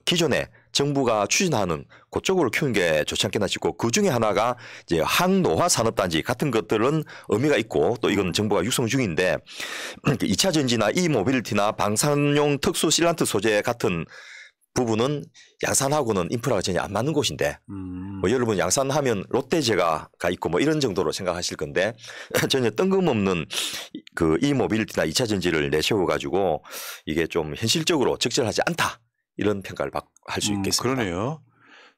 기존에 정부가 추진하는 그쪽으로 키우는 게 좋지 않겠나 싶고 그 중에 하나가 이제 항노화 산업단지 같은 것들은 의미가 있고 또 이건 정부가 육성 중인데 2차 전지나 이모빌리티나 방산용 특수 실란트 소재 같은 부분은 양산하고는 인프라가 전혀 안 맞는 곳인데 뭐 여러분 양산하면 롯데제가 있고 뭐 이런 정도로 생각하실 건데 전혀 뜬금없는 이모빌리티나 2차 전지를 내세워 가지고 이게 좀 현실적으로 적절하지 않다 이런 평가를 할 수 있겠습니다. 그러네요.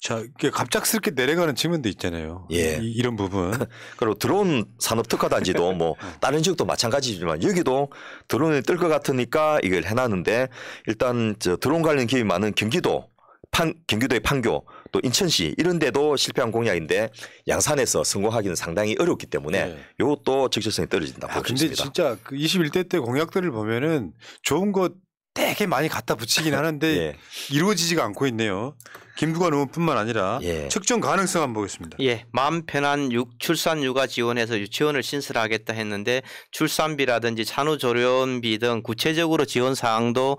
자, 이게 갑작스럽게 내려가는 측면도 있잖아요. 예. 이런 부분. 그리고 드론 산업 특화단지도 뭐 다른 지역도 마찬가지지만 여기도 드론이 뜰 것 같으니까 이걸 해놨는데 일단 드론 관련 기업이 많은 경기도의 판교 또 인천시 이런 데도 실패한 공약인데 양산에서 성공하기는 상당히 어렵기 때문에 이것도 적절성이 떨어진다고 볼 수 근데 있습니다. 진짜 21대 때 공약들을 보면은 좋은 거 되게 많이 갖다 붙이긴 하는데 예. 이루어지지가 않고 있네요. 김부관 의원뿐만 아니라 예. 측정 가능성 한번 보겠습니다. 예, 마음 편한 출산 육아 지원해서 유치원을 신설하겠다 했는데 출산비라든지 산후조련비 등 구체적으로 지원 사항도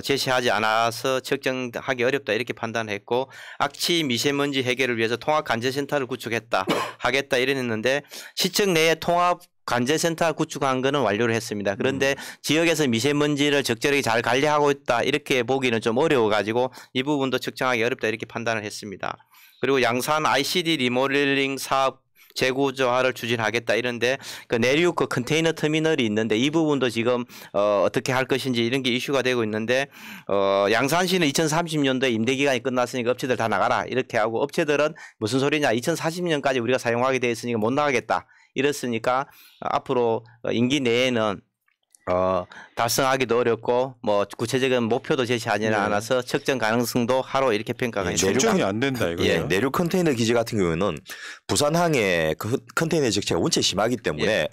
제시하지 않아서 측정하기 어렵다 이렇게 판단했고 악취 미세먼지 해결을 위해서 통합 관제센터를 구축했다 하겠다 이랬는데 시청 내에 통합 관제센터 구축한 거는 완료를 했습니다. 그런데 지역에서 미세먼지를 적절하게 잘 관리하고 있다 이렇게 보기는 좀 어려워가지고 이 부분도 측정하기 어렵다 이렇게 판단을 했습니다. 그리고 양산 ICD 리모델링 사업 재구조화를 추진하겠다 이런데 내륙 컨테이너 터미널이 있는데 이 부분도 지금 어떻게 할 것인지 이런 게 이슈가 되고 있는데 양산시는 2030년도에 임대 기간이 끝났으니까 업체들 다 나가라 이렇게 하고 업체들은 무슨 소리냐 2040년까지 우리가 사용하게 돼 있으니까 못 나가겠다. 이렇으니까 앞으로 임기 내에는 달성하기도 어렵고 뭐 구체적인 목표도 제시하지 않아서 측정 가능성도 하로 이렇게 평가가 있습니다. 측정이 안 된다 이거예요. 예, 내륙 컨테이너 기지 같은 경우에는 부산항에 컨테이너 적체가 원체 심하기 때문에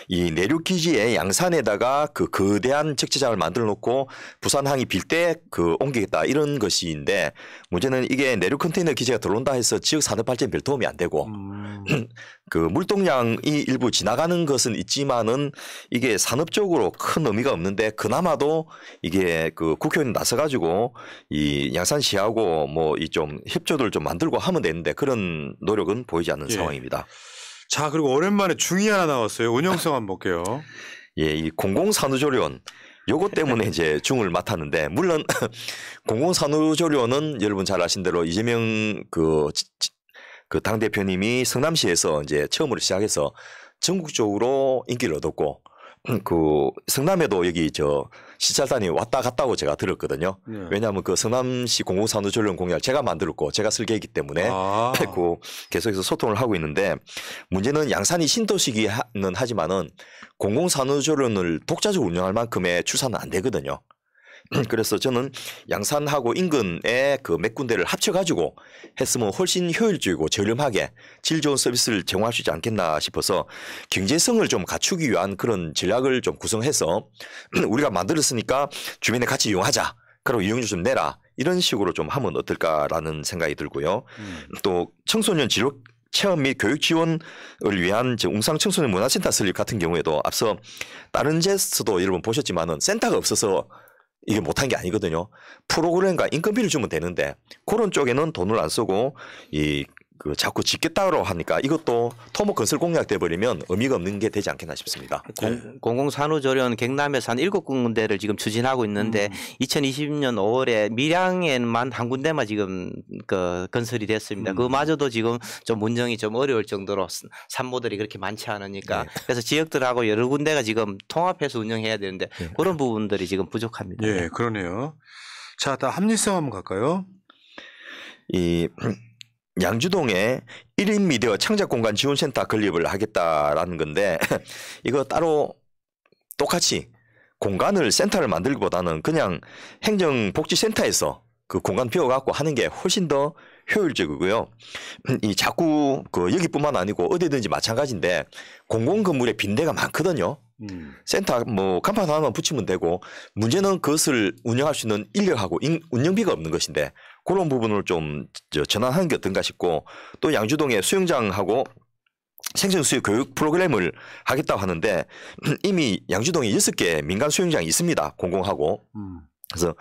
이 내륙 기지의 양산에다가 거대한 적재장을 만들어 놓고 부산항이 빌 때 옮기겠다 이런 것인데 문제는 이게 내륙 컨테이너 기지가 들어온다 해서 지역 산업 발전에 별 도움이 안 되고 물동량이 일부 지나가는 것은 있지만은 이게 산업적으로 큰 의미가 없는데 그나마도 이게 국회의원 나서가지고 이 양산시하고 뭐 이 좀 협조를 좀 만들고 하면 되는데 그런 노력은 보이지 않는 상황입니다. 자, 그리고 오랜만에 중이 하나 나왔어요. 운영성 한번 볼게요. 예, 이 공공산후조리원 요것 때문에 이제 중을 맡았는데 물론 공공산후조리원은 여러분 잘 아신 대로 이재명 당 대표님이 성남시에서 이제 처음으로 시작해서 전국적으로 인기를 얻었고 성남에도 여기 시찰단이 왔다 갔다고 제가 들었거든요. 왜냐하면 성남시 공공산후조리원 공약을 제가 만들었고 제가 설계했기 때문에 계속해서 소통을 하고 있는데 문제는 양산이 신도시기는 하지만은 공공산후조리원을 독자적으로 운영할 만큼의 출산은 안 되거든요. 그래서 저는 양산하고 인근에 몇 군데를 합쳐가지고 했으면 훨씬 효율적이고 저렴하게 질 좋은 서비스를 제공할 수 있지 않겠나 싶어서 경제성을 좀 갖추기 위한 그런 전략을 좀 구성해서 우리가 만들었으니까 주변에 같이 이용하자. 그리고 이용료 좀 내라. 이런 식으로 좀 하면 어떨까라는 생각이 들고요. 또 청소년 체험 및 교육 지원을 위한 웅상 청소년 문화센터 설립 같은 경우에도 앞서 다른 데서도 여러분 보셨지만은 센터가 없어서 이게 못한 게 아니거든요. 프로그램과 인건비를 주면 되는데 그런 쪽에는 돈을 안 쓰고 자꾸 짓겠다고 하니까 이것도 토목건설 공약 돼버리면 의미가 없는 게 되지 않겠나 싶습니다. 공공산후조리원 경남에서 한 7군데를 지금 추진하고 있는데 2020년 5월에 밀양에만 한 군데만 지금 건설이 됐습니다. 그마저도 지금 좀 운영이 좀 어려울 정도로 산모들이 그렇게 많지 않으니까 그래서 지역들하고 여러 군데가 지금 통합해서 운영해야 되는데 그런 부분들이 지금 부족합니다. 예, 그러네요. 자, 다 합리성 한번 갈까요? 양주동에 1인 미디어 창작공간 지원센터 건립을 하겠다라는 건데 이거 따로 똑같이 공간을 센터를 만들기보다는 그냥 행정복지센터에서 공간 비워갖고 하는 게 훨씬 더 효율적이고요. 자꾸 여기뿐만 아니고 어디든지 마찬가지인데 공공건물에 빈대가 많거든요. 센터 뭐 간판 하나만 붙이면 되고 문제는 그것을 운영할 수 있는 인력하고 운영비가 없는 것인데 그런 부분을 좀 전환하는 게 어떤가 싶고 또 양주동에 수영장하고 생존수영 교육 프로그램을 하겠다고 하는데 이미 양주동에 6개 민간 수영장이 있습니다. 공공하고. 그래서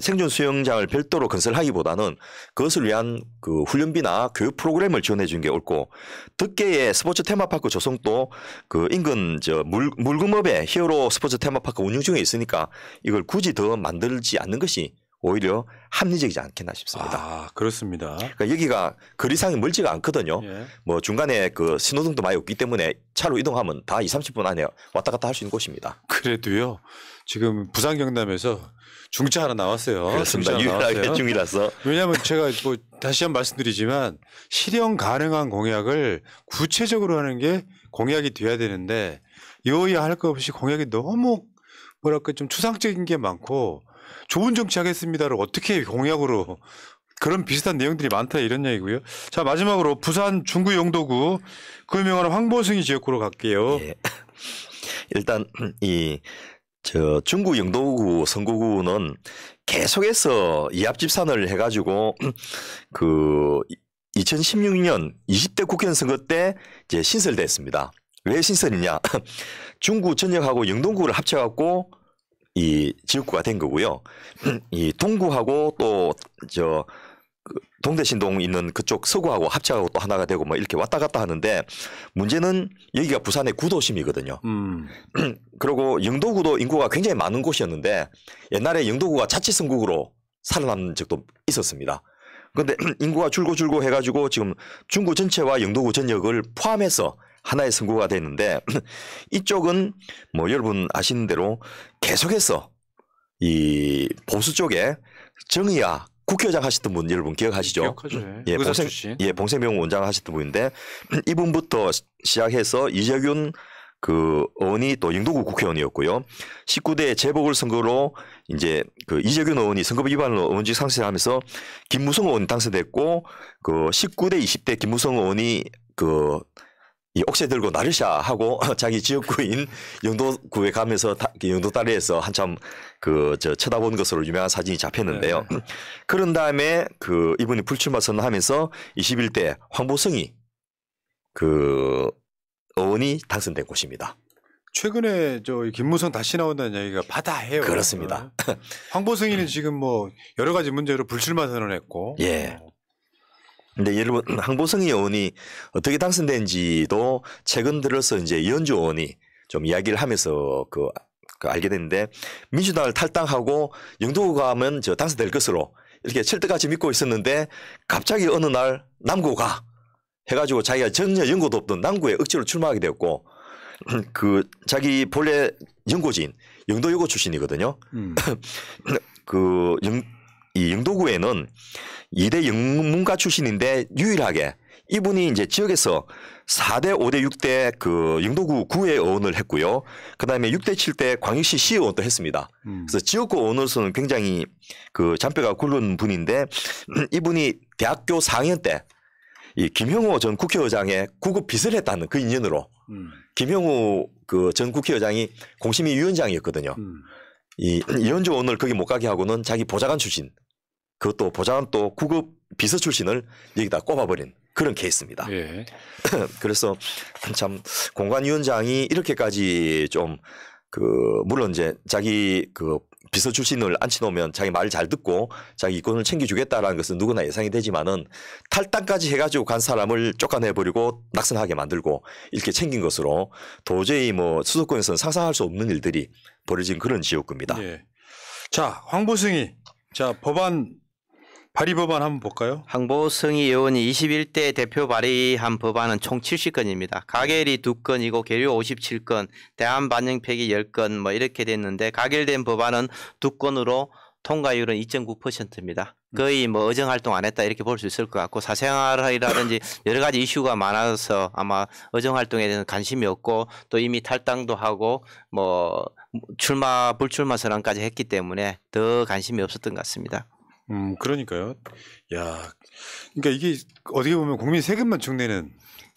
생존 수영장을 별도로 건설하기보다는 그것을 위한 그 훈련비나 교육 프로그램을 지원해 주는 게 옳고 덕계의 스포츠 테마파크 조성도 그 인근 물금업의 히어로 스포츠 테마파크 운영 중에 있으니까 이걸 굳이 더 만들지 않는 것이 오히려 합리적이지 않겠나 싶습니다. 아, 그렇습니다. 그러니까 여기가 거리상이 멀지가 않거든요. 예. 뭐 중간에 그 신호등도 많이 없기 때문에 차로 이동하면 다 20-30분 안에 왔다 갔다 할 수 있는 곳입니다. 그래도요. 지금 부산 경남에서 중차 하나 나왔어요. 그렇습니다. 중차 하나 유일하게 나왔어요. 중이라서. 왜냐하면 제가 뭐 다시 한번 말씀드리지만 실현 가능한 공약을 구체적으로 하는 게 공약이 돼야 되는데 여야 할 것 없이 공약이 너무 뭐랄까 좀 추상적인 게 많고 좋은 정치하겠습니다를 어떻게 공약으로 그런 비슷한 내용들이 많다 이런 얘기고요. 자 마지막으로 부산 중구 영도구 그 유명한 황보승이 지역구로 갈게요. 예. 일단 중구 영도구 선거구는 계속해서 이합집산을 해가지고 그 2016년 20대 국회의원 선거 때 이제 신설됐습니다. 왜 신설이냐? 중구 전역하고 영동구를 합쳐갖고 이 지역구가 된 거고요. 이 동구하고 또 동대신동 있는 그쪽 서구하고 합쳐하고 또 하나가 되고 뭐 이렇게 왔다 갔다 하는데 문제는 여기가 부산의 구도심이거든요. 그리고 영도구도 인구가 굉장히 많은 곳이었는데 옛날에 영도구가 자치선거구로 살아남는 적도 있었습니다. 그런데 인구가 줄고 해가지고 지금 중구 전체와 영도구 전역을 포함해서 하나의 선거가 됐는데 이쪽은 뭐 여러분 아시는 대로 계속해서 이 보수 쪽에 정의야 국회의장 하셨던 분 여러분 기억하시죠? 기억하죠. 예, 의사 출신. 봉생명 원장 하셨던 분인데 이분부터 시작해서 이재균 그 의원이 또 영도구 국회의원이었고요. 19대 재보궐선거로 이제 그 이재균 의원이 선거법 위반으로 의원직 상실하면서 김무성 의원이 당선됐고 그 19대 20대 김무성 의원이 이 옥새 들고 나르샤 하고 자기 지역구인 영도구에 가면서 영도 다리에서 한참 쳐다본 것으로 유명한 사진이 잡혔는데요. 네. 그런 다음에 이분이 불출마 선언하면서 21대 황보승이 의원이 당선된 곳입니다. 최근에 김무성 다시 나온다는 얘기가 바다해요. 그렇습니다. 황보승이는 지금 뭐 여러 가지 문제로 불출마 선언했고. 예. 근데 여러분 황보승 의원이 어떻게 당선된지도 최근 들어서 이제 이현주 의원이 좀 이야기를 하면서 알게 됐는데 민주당을 탈당하고 영도구 가면 당선될 것으로 이렇게 철떡같이 믿고 있었는데 갑자기 어느 날 남구 가 해가지고 자기가 전혀 연고도 없던 남구에 억지로 출마하게 되었고 자기 본래 연고지인 영도여고 출신이거든요. 이 영도구에는 2대 영문가 출신인데 유일하게 이분이 이제 지역에서 4대, 5대, 6대 영도구 구의 의원을 했고요. 그 다음에 6대, 7대 광역시 시의원도 했습니다. 그래서 지역구 의원으로서는 굉장히 잔뼈가 굵은 분인데 이분이 대학교 4학년 때 이 김형호 전 국회의장의 구급 빚을 했다는 그 인연으로 김형호 전 국회의장이 공심위 위원장이었거든요. 이 이현주 의원을 거기 못 가게 하고는 자기 보좌관 출신 그것도 보좌관 또 구급 비서 출신을 여기다 꼽아버린 그런 케이스입니다. 예. 그래서 참 공관위원장이 이렇게까지 좀 물론 이제 자기 비서 출신을 앉혀놓으면 자기 말 잘 듣고 자기 이권을 챙겨주겠다라는 것은 누구나 예상이 되지만은 탈당까지 해가지고 간 사람을 쫓아내버리고 낙선하게 만들고 이렇게 챙긴 것으로 도저히 뭐 수도권에서는 상상할 수 없는 일들이 벌어진 그런 지역구입니다. 예. 자, 황보승이 발의 법안 한번 볼까요? 황보승이 의원이 21대 대표 발의한 법안은 총 70건입니다. 가결이 2건이고 계류 57건, 대안 반영 폐기 10건 뭐 이렇게 됐는데 가결된 법안은 2건으로 통과율은 2.9%입니다. 거의 뭐 의정 활동 안 했다 이렇게 볼 수 있을 것 같고 사생활이라든지 여러 가지 이슈가 많아서 아마 의정 활동에 대해서 관심이 없고 또 이미 탈당도 하고 뭐 불출마 선언까지 했기 때문에 더 관심이 없었던 것 같습니다. 그러니까요. 야, 그러니까 이게 어떻게 보면 국민 세금만 축내는.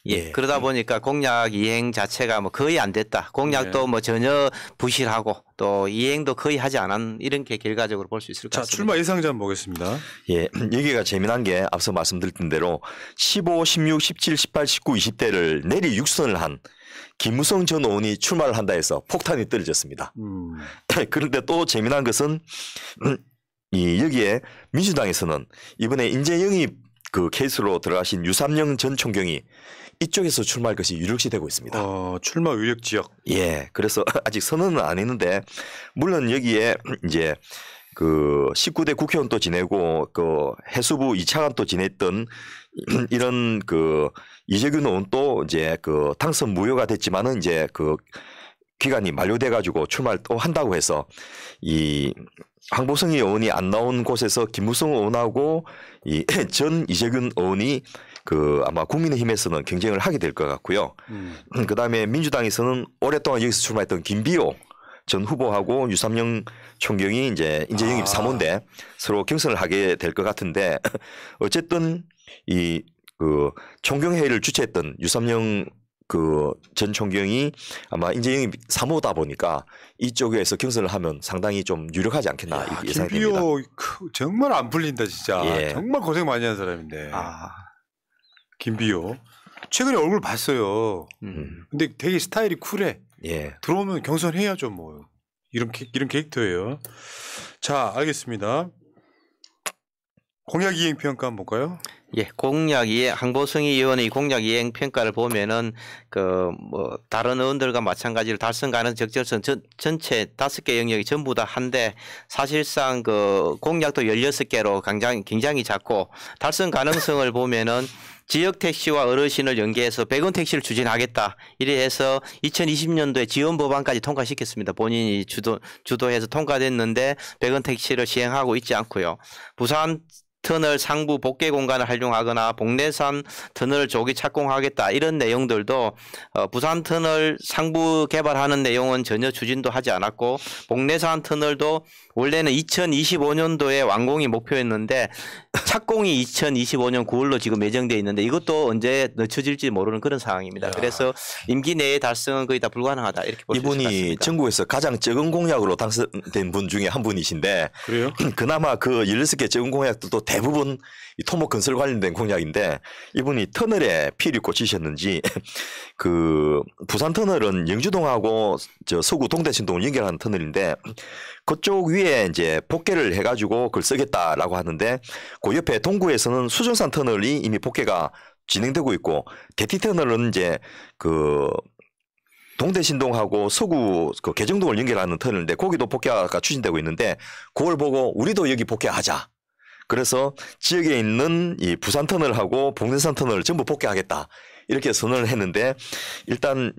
예. 그러다 보니까 공약 이행 자체가 뭐 거의 안 됐다. 공약도 네. 뭐 전혀 부실하고 또 이행도 거의 하지 않은 이런 게 결과적으로 볼 수 있을 것 자, 같습니다. 출마 예상자 한번 보겠습니다. 예, 여기가 재미난 게 앞서 말씀드렸던 대로 15, 16, 17, 18, 19, 20대를 내리 육선을 한 김무성 전 의원이 출마를 한다 해서 폭탄이 떨어졌습니다. 그런데 또 재미난 것은 여기에 민주당에서는 이번에 인재 영입 그 케이스로 들어가신 유삼영 전 총경이 이쪽에서 출마할 것이 유력시 되고 있습니다. 출마 유력 지역. 예, 그래서 아직 선언은 안 했는데 물론 여기에 이제 그 19대 국회의원도 지내고 그 해수부 2차관도 지냈던 이런 그 이재균 의원도 이제 그 당선 무효가 됐지만은 이제 그 기간이 만료돼 가지고 출마를 또 한다고 해서 이 황보성이 의원이 안 나온 곳에서 김무성 의원하고 이 전 이재균 의원이 그 아마 국민의힘에서는 경쟁을 하게 될 것 같고요. 그다음에 민주당에서는 오랫동안 여기서 출마했던 김비호 전 후보하고 유삼영 총경이 이제 인재 영입 3호인데 서로 경선을 하게 될 것 같은데 어쨌든 이 그 총경 회의를 주최했던 유삼영 그 전 총경이 아마 인재 영입 3호다 보니까 이쪽에서 경선을 하면 상당히 좀 유력하지 않겠나 이렇게 예상이 됩니다. 김비호 정말 안 풀린다 진짜. 예. 정말 고생 많이 한 사람인데. 김비호 최근에 얼굴 봤어요. 근데 되게 스타일이 쿨해. 예. 들어오면 경선해야죠 뭐. 이런 캐릭터예요. 자, 알겠습니다. 공약 이행 평가 한번 볼까요? 예, 공약 이행 황보성이 의원의 공약 이행 평가를 보면은 그 뭐 다른 의원들과 마찬가지로 달성 가능 적절성 전체 5개 영역이 전부 다 한데 사실상 그 공약도 16개로 굉장히 작고 달성 가능성을 보면은 지역 택시와 어르신을 연계해서 100원 택시를 추진하겠다. 이래 해서 2020년도에 지원 법안까지 통과시켰습니다. 본인이 주도해서 통과됐는데 100원 택시를 시행하고 있지 않고요. 부산 터널 상부 복개 공간을 활용하거나 복내산 터널 조기 착공하겠다 이런 내용들도 부산 터널 상부 개발하는 내용은 전혀 추진도 하지 않았고 복내산 터널도 원래는 2025년도에 완공이 목표였는데 착공이 2025년 9월로 지금 예정되어 있는데 이것도 언제 늦춰질지 모르는 그런 상황입니다. 그래서 임기 내에 달성은 거의 다 불가능하다 이렇게 볼 수 있을 것 이분이 같습니다. 전국에서 가장 적은 공약으로 당선된 분 중에 한 분이신데 그래요? 그나마 그 16개 적은 공약들도 대부분 이 토목 건설 관련된 공약인데 이분이 터널에 피를 꽂히셨는지 그 부산 터널은 영주동하고 저 서구 동대신동을 연결하는 터널인데 그쪽 위에 이제 복개를 해가지고 그걸 쓰겠다라고 하는데 그 옆에 동구에서는 수정산 터널이 이미 복개가 진행되고 있고 대티 터널은 이제 그 동대신동하고 서구 그 개정동을 연결하는 터널인데 거기도 복개가 추진되고 있는데 그걸 보고 우리도 여기 복개하자. 그래서 지역에 있는 이 부산 터널하고 복내산 터널을 전부 복개하겠다. 이렇게 선언을 했는데 일단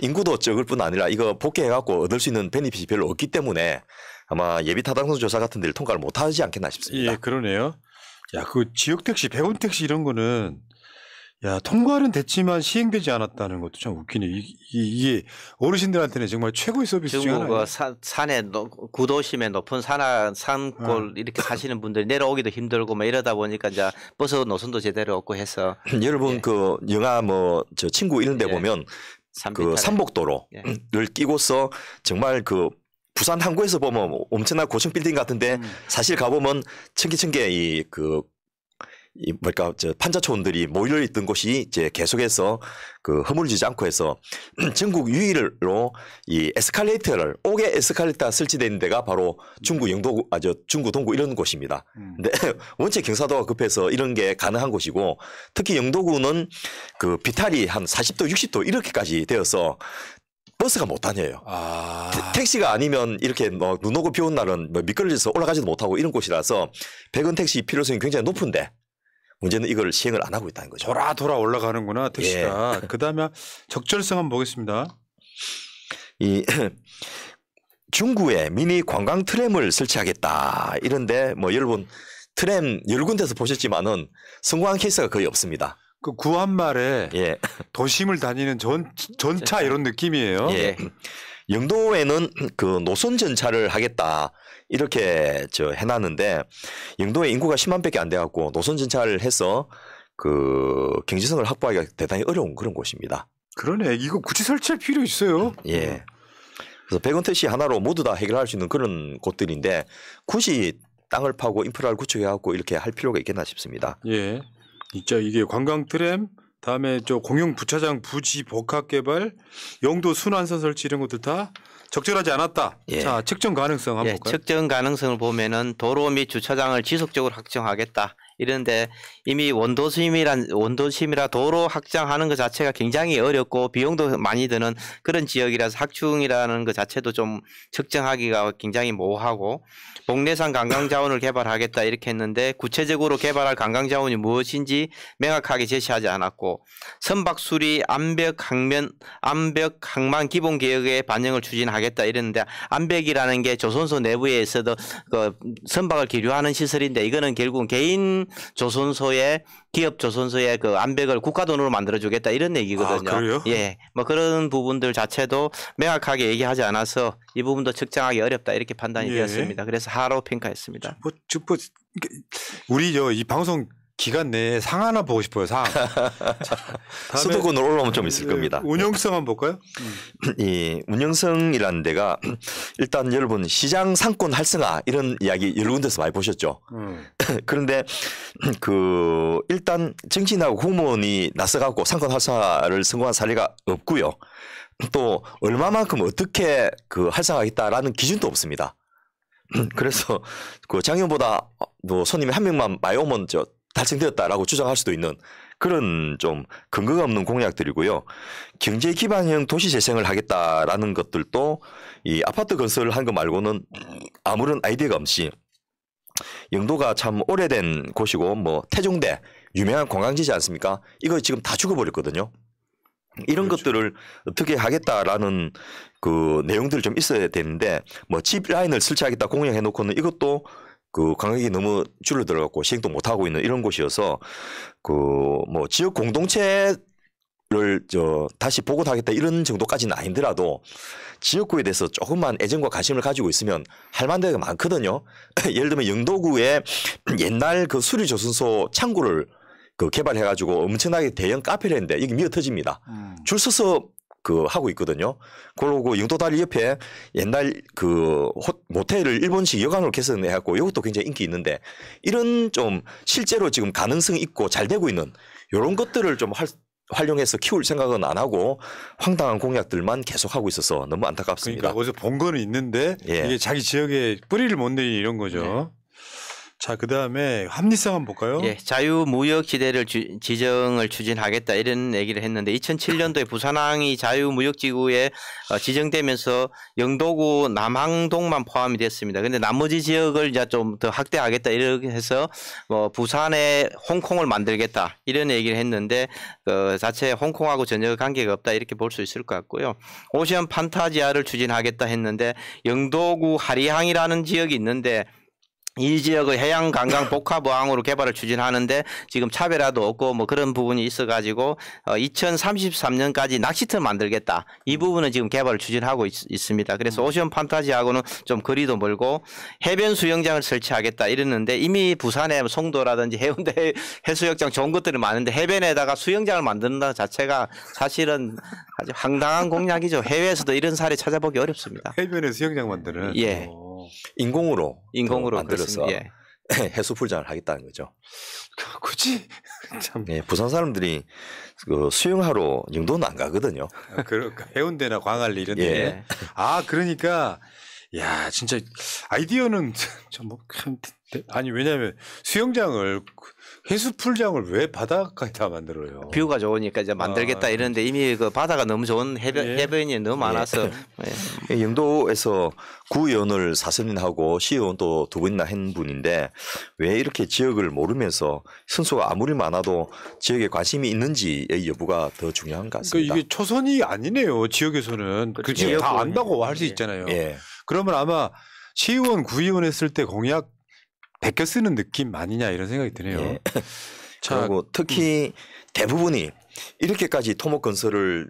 인구도 적을 뿐 아니라 이거 복개해갖고 얻을 수 있는 베니핏이 별로 없기 때문에 아마 예비 타당성 조사 같은 데를 통과를 못하지 않겠나 싶습니다. 예, 그러네요. 야, 그 지역 택시, 100원 택시 이런 거는 야, 통과는 됐지만 시행되지 않았다는 것도 참 웃기네. 이게 어르신들한테는 정말 최고의 서비스 중에 지금 하나예요. 산에 구도심에 높은 산골 이렇게 사시는 분들이 내려오기도 힘들고 막 이러다 보니까 이제 버스 노선도 제대로 없고 해서 여러분 예. 그 영화 뭐 저 친구 이런 데 예. 보면 그 산비탈에. 삼복도로를 끼고서 정말 그 부산 항구에서 보면 엄청난 고층 빌딩 같은데 사실 가보면 천개 이 뭐랄까 저 판자촌들이 모여 있던 곳이 이제 계속해서 그 허물지지 않고 해서 전국 유일로 이 에스컬레이터를 5개 에스컬레이터가 설치되어 있는 데가 바로 중구 영도구 중구 동구 이런 곳입니다. 근데 원체 경사도가 급해서 이런 게 가능한 곳이고 특히 영도구는 그 비탈이 한 40도 60도 이렇게까지 되어서 버스가 못 다녀요. 택시가 아니면 이렇게 뭐 눈 오고 비 오는 날은 뭐 미끄러져서 올라가지도 못하고 이런 곳이라서 100원 택시 필요성이 굉장히 높은데 문제는 이걸 시행을 안 하고 있다는 거죠. 돌아 올라가는구나 택시가. 예. 그다음에 적절성 한번 보겠습니다. 이 중구에 미니 관광 트램을 설치하겠다 이런데 뭐 여러분 트램 여러 군데서 보셨지만은 성공한 케이스가 거의 없습니다. 그 구한말에 예. 도심을 다니는 전차 이런 느낌이에요. 예. 영도에는 그 노선 전차를 하겠다 이렇게 해놨는데 영도에 인구가 10만밖에 안 돼갖고 노선 전차를 해서 그 경제성을 확보하기가 대단히 어려운 그런 곳입니다. 그러네. 이거 굳이 설치할 필요 있어요. 예. 그래서 백운택시 하나로 모두 다 해결할 수 있는 그런 곳들인데 굳이 땅을 파고 인프라를 구축해갖고 이렇게 할 필요가 있겠나 싶습니다. 예. 진짜 이게 관광 트램 다음에 저 공영 주차장 부지 복합 개발, 용도 순환선 설치 이런 것들 다 적절하지 않았다. 예. 자, 측정 가능성 한번 예, 볼까요? 측정 가능성을 보면은 도로 및 주차장을 지속적으로 확정하겠다. 이런데 이미 원도심이라 도로 확장하는 것 자체가 굉장히 어렵고 비용도 많이 드는 그런 지역이라서 확충이라는 것 자체도 좀 측정하기가 굉장히 모호하고 복내산 관광자원을 개발하겠다 이렇게 했는데 구체적으로 개발할 관광자원이 무엇인지 명확하게 제시하지 않았고 선박수리 암벽 항만 기본 계획의 반영을 추진하겠다 이랬는데 암벽이라는 게 조선소 내부에 있어도 그 선박을 기류하는 시설인데 이거는 결국은 개인 조선소의 기업 조선소의 그 암벽을 국가 돈으로 만들어주겠다 이런 얘기거든요. 아, 그래요? 예, 뭐 그런 부분들 자체도 명확하게 얘기하지 않아서 이 부분도 측정하기 어렵다 이렇게 판단이 예. 되었습니다. 그래서 하로 평가했습니다. 뭐 우리 이 방송 기간 내에 상 하나 보고 싶어요. 상. 수도권으로 올라오면 좀 있을 겁니다. 운영성 한번 볼까요? 이 운영성이라는 데가 일단 여러분 시장 상권 활성화 이런 이야기 여러 군데서 많이 보셨죠. 그런데 그 일단 정치인하고 공무원이 나서갖고 상권 활성화를 성공한 사례가 없고요. 또 얼마만큼 어떻게 그 활성화하겠다라는 기준도 없습니다. 그래서 그 작년보다 뭐 손님이 한 명만 많이 오면 달성되었다라고 주장할 수도 있는 그런 좀 근거가 없는 공약들이고요. 경제 기반형 도시 재생을 하겠다라는 것들도 이 아파트 건설을 한 거 말고는 아무런 아이디어가 없이 영도가 참 오래된 곳이고 뭐 태종대 유명한 관광지지 않습니까? 이거 지금 다 죽어버렸거든요. 이런 그렇죠. 것들을 어떻게 하겠다라는 그 내용들이 좀 있어야 되는데 뭐 집 라인을 설치하겠다 공약해 놓고는 이것도 그 관광객이 너무 줄어들어갖고 시행도 못 하고 있는 이런 곳이어서 그 뭐 지역 공동체를 다시 복원하겠다 이런 정도까지는 아니더라도 지역구에 대해서 조금만 애정과 관심을 가지고 있으면 할 만한 데가 많거든요. 예를 들면 영도구에 옛날 그 수리조선소 창구를 그 개발해가지고 엄청나게 대형 카페를 했는데 이게 미어 터집니다. 줄 서서 그 하고 있거든요. 그리고 영도다리 옆에 옛날 그 모텔을 일본식 여관으로 개선해갖고 이것도 굉장히 인기 있는데 이런 좀 실제로 지금 가능성이 있고 잘 되고 있는 이런 것들을 좀 활용해서 키울 생각은 안 하고 황당한 공약들만 계속하고 있어서 너무 안타깝습니다. 그러니까 어디서 본 거는 있는데 예. 이게 자기 지역에 뿌리를 못 내리 이런 거죠. 자, 그다음에 합리성 한번 볼까요? 예, 자유무역지대를 지정을 추진하겠다 이런 얘기를 했는데 2007년도에 부산항이 자유무역지구에 지정되면서 영도구 남항동만 포함이 됐습니다. 그런데 나머지 지역을 이제 좀 더 확대하겠다 이렇게 해서 뭐 부산에 홍콩을 만들겠다 이런 얘기를 했는데 그 자체 홍콩하고 전혀 관계가 없다 이렇게 볼 수 있을 것 같고요. 오션 판타지아를 추진하겠다 했는데 영도구 하리항이라는 지역이 있는데 이 지역의 해양 관광 복합 어항으로 개발을 추진하는데 지금 차별화도 없고 뭐 그런 부분이 있어가지고 2033년까지 낚시터 만들겠다. 이 부분은 지금 개발을 추진하고 있습니다. 그래서 오션 판타지하고는 좀 거리도 멀고 해변 수영장을 설치하겠다 이랬는데 이미 부산에 송도라든지 해운대 해수욕장 좋은 것들이 많은데 해변에다가 수영장을 만든다는 자체가 사실은 아주 황당한 공약이죠. 해외에서도 이런 사례 찾아보기 어렵습니다. 해변에 수영장 만드는. 예. 인공으로 만들어서 예. 해수풀장을 하겠다는 거죠. 굳이 참. 예, 부산 사람들이 그 수영하러 영도는 안 가거든요. 그러니까 해운대나 광안리 이런 데. 예. 아, 그러니까 야, 진짜 아이디어는 참 아니 왜냐하면 수영장을 해수풀장을 왜 바닷가에다 만들어요? 뷰가 좋으니까 이제 만들겠다 이러는데 이미 그 바다가 너무 좋은 해변이 너무 많아서 예. 영도에서 구의원을 4선인하고 시의원 또 2번이나 한 분인데 왜 이렇게 지역을 모르면서 선수가 아무리 많아도 지역에 관심이 있는지의 여부가 더 중요한 것 같습니다. 그러니까 이게 초선이 아니네요. 지역에서는 그 지역 다 안다고 할 수 있잖아요. 예. 그러면 아마 시의원, 구의원 했을 때 공약 베껴 쓰는 느낌 아니냐 이런 생각이 드네요. 예. 자, 그리고 특히 대부분이 이렇게까지 토목건설을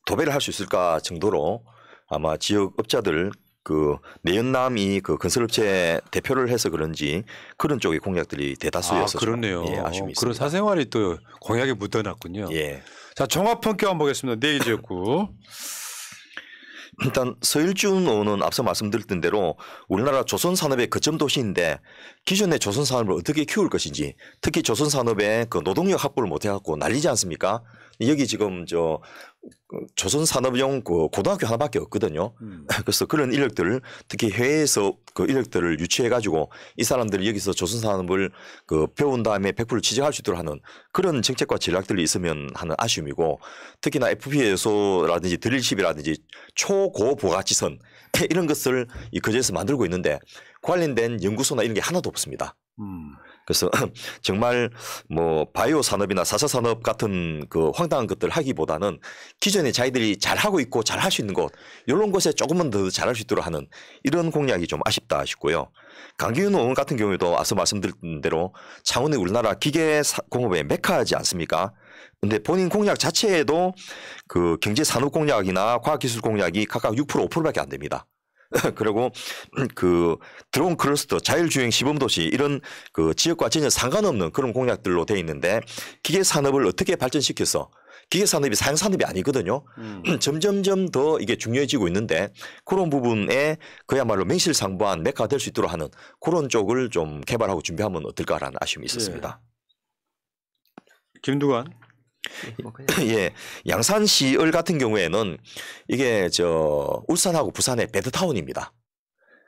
도배를 할 수 있을까 정도로 아마 지역업자들 그 내연남이 그 건설업체 대표를 해서 그런지 그런 쪽의 공약들이 대다수여서 좀, 그렇네요. 예, 아쉬움이 있습니다. 그런 사생활이 또 공약에 묻어놨군요. 예. 자, 종합평가 한번 보겠습니다. 내일 지역구. 일단 서일준 의원은 앞서 말씀드렸던 대로 우리나라 조선산업의 거점 도시인데 기존의 조선산업을 어떻게 키울 것인지 특히 조선산업의 그 노동력 확보를 못 해갖고 난리지 않습니까? 여기 지금 조선산업용 그 고등학교 하나밖에 없거든요. 그래서 그런 인력들을 특히 해외에서 그 인력들을 유치해가지고 이 사람들이 여기서 조선산업을 그 배운 다음에 100% 취직할 수 있도록 하는 그런 정책과 전략들이 있으면 하는 아쉬움이고 특히나 FPS라든지 드릴십이라든지 초고부가치선 이런 것을 이 거제에서 만들고 있는데 관련된 연구소나 이런 게 하나도 없습니다. 그래서 정말 뭐 바이오 산업이나 4차 산업 같은 그 황당한 것들 하기보다는 기존에 자기들이 잘하고 있고 잘할 수 있는 곳 이런 곳에 조금만 더 잘할 수 있도록 하는 이런 공약이 좀 아쉽다 싶고요. 강기훈 의원 같은 경우에도 앞서 말씀드린 대로 창원이 우리나라 기계 공업의 메카지 않습니까? 근데 본인 공약 자체에도 그 경제 산업 공약이나 과학기술 공약이 각각 6% 5%밖에 안 됩니다. 그리고 그 드론 클러스터, 자율주행 시범도시 이런 그 지역과 전혀 상관없는 그런 공약들로 돼 있는데 기계 산업을 어떻게 발전시켜서 기계 산업이 사양 산업이 아니거든요. 점점점 더 이게 중요해지고 있는데 그런 부분에 그야말로 맹실상부한 메카가 될 수 있도록 하는 그런 쪽을 좀 개발하고 준비하면 어떨까라는 아쉬움이 있었습니다. 김두관. 예, 양산시을 같은 경우에는 이게 울산하고 부산의 베드타운입니다.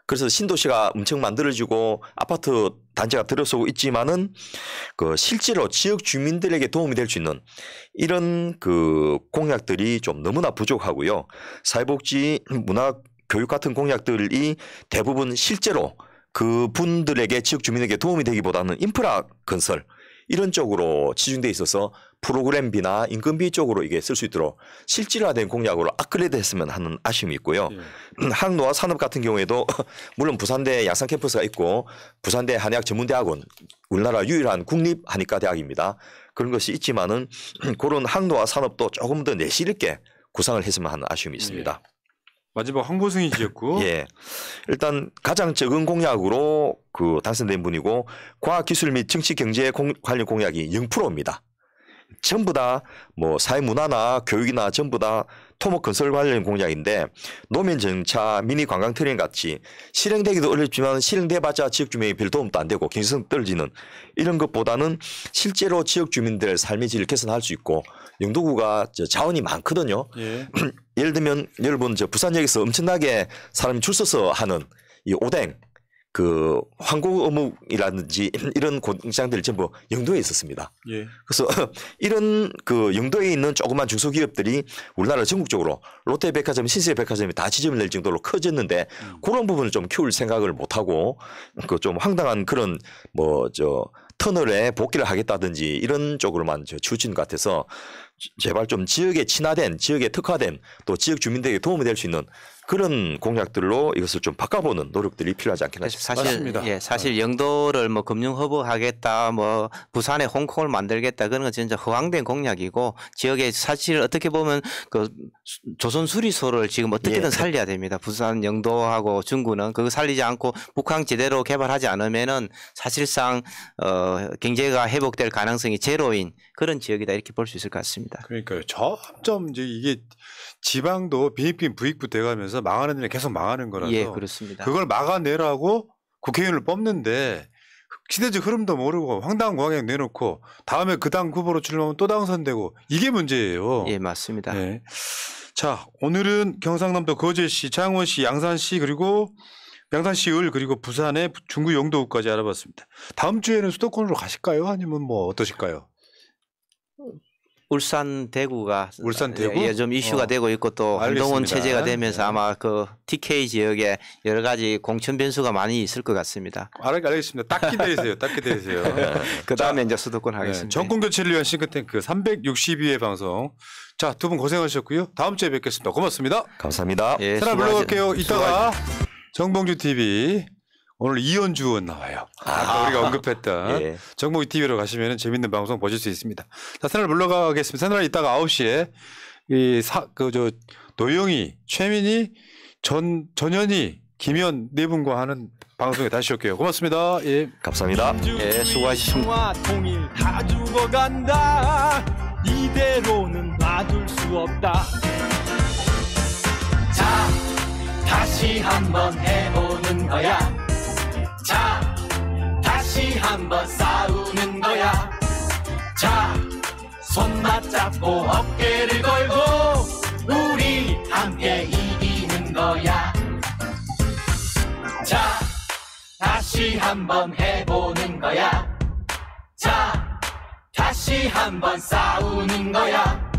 그래서 신도시가 엄청 만들어지고 아파트 단지가 들어서고 있지만은 그 실제로 지역 주민들에게 도움이 될 수 있는 이런 그 공약들이 좀 너무나 부족하고요. 사회복지, 문화, 교육 같은 공약들이 대부분 실제로 그 분들에게 지역 주민에게 도움이 되기보다는 인프라 건설 이런 쪽으로 치중돼 있어서 프로그램비나 인건비 쪽으로 이게 쓸 수 있도록 실질화된 공약으로 업그레이드 했으면 하는 아쉬움이 있고요. 항노화 산업 같은 경우에도 물론 부산대 양산 캠퍼스가 있고 부산대 한의학 전문대학원 우리나라 유일한 국립 한의과 대학입니다. 그런 것이 있지만은 그런 항노화 산업도 조금 더 내실 있게 구상을 했으면 하는 아쉬움이 있습니다. 마지막 황보승이 지역구. 예. 일단 가장 적은 공약으로 그 당선된 분이고 과학기술 및 정치경제 관련 공약이 0%입니다. 전부 다 뭐 사회문화나 교육이나 전부 다 토목건설 관련 공약인데 노면정차, 미니관광 트레인 같이 실행되기도 어렵지만 실행돼봤자 지역주민에게 별 도움도 안 되고 경제성 떨어지는 이런 것보다는 실제로 지역주민들의 삶의 질을 개선할 수 있고 영도구가 자원이 많거든요. 예. 예를 들면 여러분 부산역에서 엄청나게 사람이 줄 서서 하는 이 오뎅 그 황구 어묵이라든지 이런 공장들이 전부 영도에 있었습니다. 예. 그래서 이런 그 영도에 있는 조그만 중소기업들이 우리나라 전국적으로 롯데백화점, 신세계백화점이 다 지점을 낼 정도로 커졌는데 그런 부분을 좀 키울 생각을 못 하고 그 좀 황당한 그런 터널에 복귀를 하겠다든지 이런 쪽으로만 치우치는 것 같아서 제발 좀 지역에 친화된, 지역에 특화된 또 지역 주민들에게 도움이 될 수 있는 그런 공약들로 이것을 좀 바꿔보는 노력들이 필요하지 않겠나 싶습니다. 사실 영도를 뭐 금융 허브하겠다, 뭐 부산에 홍콩을 만들겠다 그런 건 진짜 허황된 공약이고 지역에 사실 어떻게 보면 그 조선 수리소를 지금 어떻게든 살려야 됩니다. 부산 영도하고 중구는 그거 살리지 않고 북항 제대로 개발하지 않으면은 사실상 경제가 회복될 가능성이 제로인 그런 지역이다 이렇게 볼 수 있을 것 같습니다. 그러니까요. 점점 이제 이게 지방도 빈익빈 부익부 돼가면서 망하는 데는 계속 망하는 거라서. 예, 그렇습니다. 그걸 막아내라고 국회의원을 뽑는데 시대적 흐름도 모르고 황당한 공약 내놓고 다음에 그 당 후보로 출마하면 또 당선되고 이게 문제예요. 예, 맞습니다. 네. 자, 오늘은 경상남도 거제시, 창원시, 양산시 그리고 양산시을 그리고 부산의 중구 영도구까지 알아봤습니다. 다음 주에는 수도권으로 가실까요? 아니면 뭐 어떠실까요? 울산 대구가 울산 대구? 예, 좀 이슈가 되고 있고 또 한동훈 알겠습니다. 체제가 되면서 네. 아마 그 TK 지역에 여러 가지 공천 변수가 많이 있을 것 같습니다. 알겠습니다. 딱 기다리세요. 딱 기다리세요. 그 다음에 이제 수도권 하겠습니다. 정권 교체를 위한 싱크탱크 362회 방송. 자, 두 분 고생하셨고요. 다음 주에 뵙겠습니다. 고맙습니다. 감사합니다. 예, 하나 불러갈게요. 이따가 정봉주 TV. 오늘 이현주 의원 나와요. 아까 우리가 언급했던 예. 정보위 TV로 가시면 재밌는 방송 보실 수 있습니다. 자, 새날 물러가겠습니다. 새날 이따가 9시에 노영희, 최민희, 전현희, 김현 네 분과 하는 방송에 다시 올게요. 고맙습니다. 예. 감사합니다. 예, 수고하셨습니다. 통일 다 죽어간다. 이대로는 놔둘 수 없다. 자, 다시 한번 해보는 거야. 자, 다시 한번 싸우는 거야. 자, 손 맞잡고 어깨를 걸고 우리 함께 이기는 거야. 자, 다시 한번 해보는 거야. 자, 다시 한번 싸우는 거야.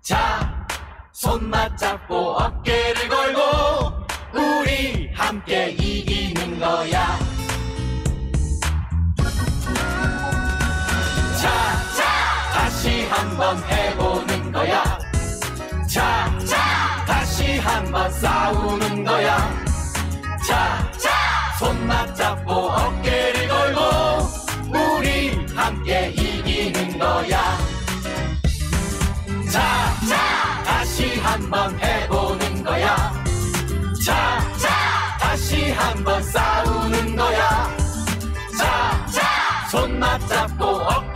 자, 손 맞잡고 어깨를 걸고 우리 함께 이기는 거야. 자, 다시 한번 해보는 거야. 자, 다시 한번 싸우는 거야. 자, 손 맞잡고 어깨를 걸고 우리 함께 이기는 거야. 자, 다시 한번 해보는 거야. 자, 다시 한번 싸우는 거야. 자, 손 맞잡고 어깨를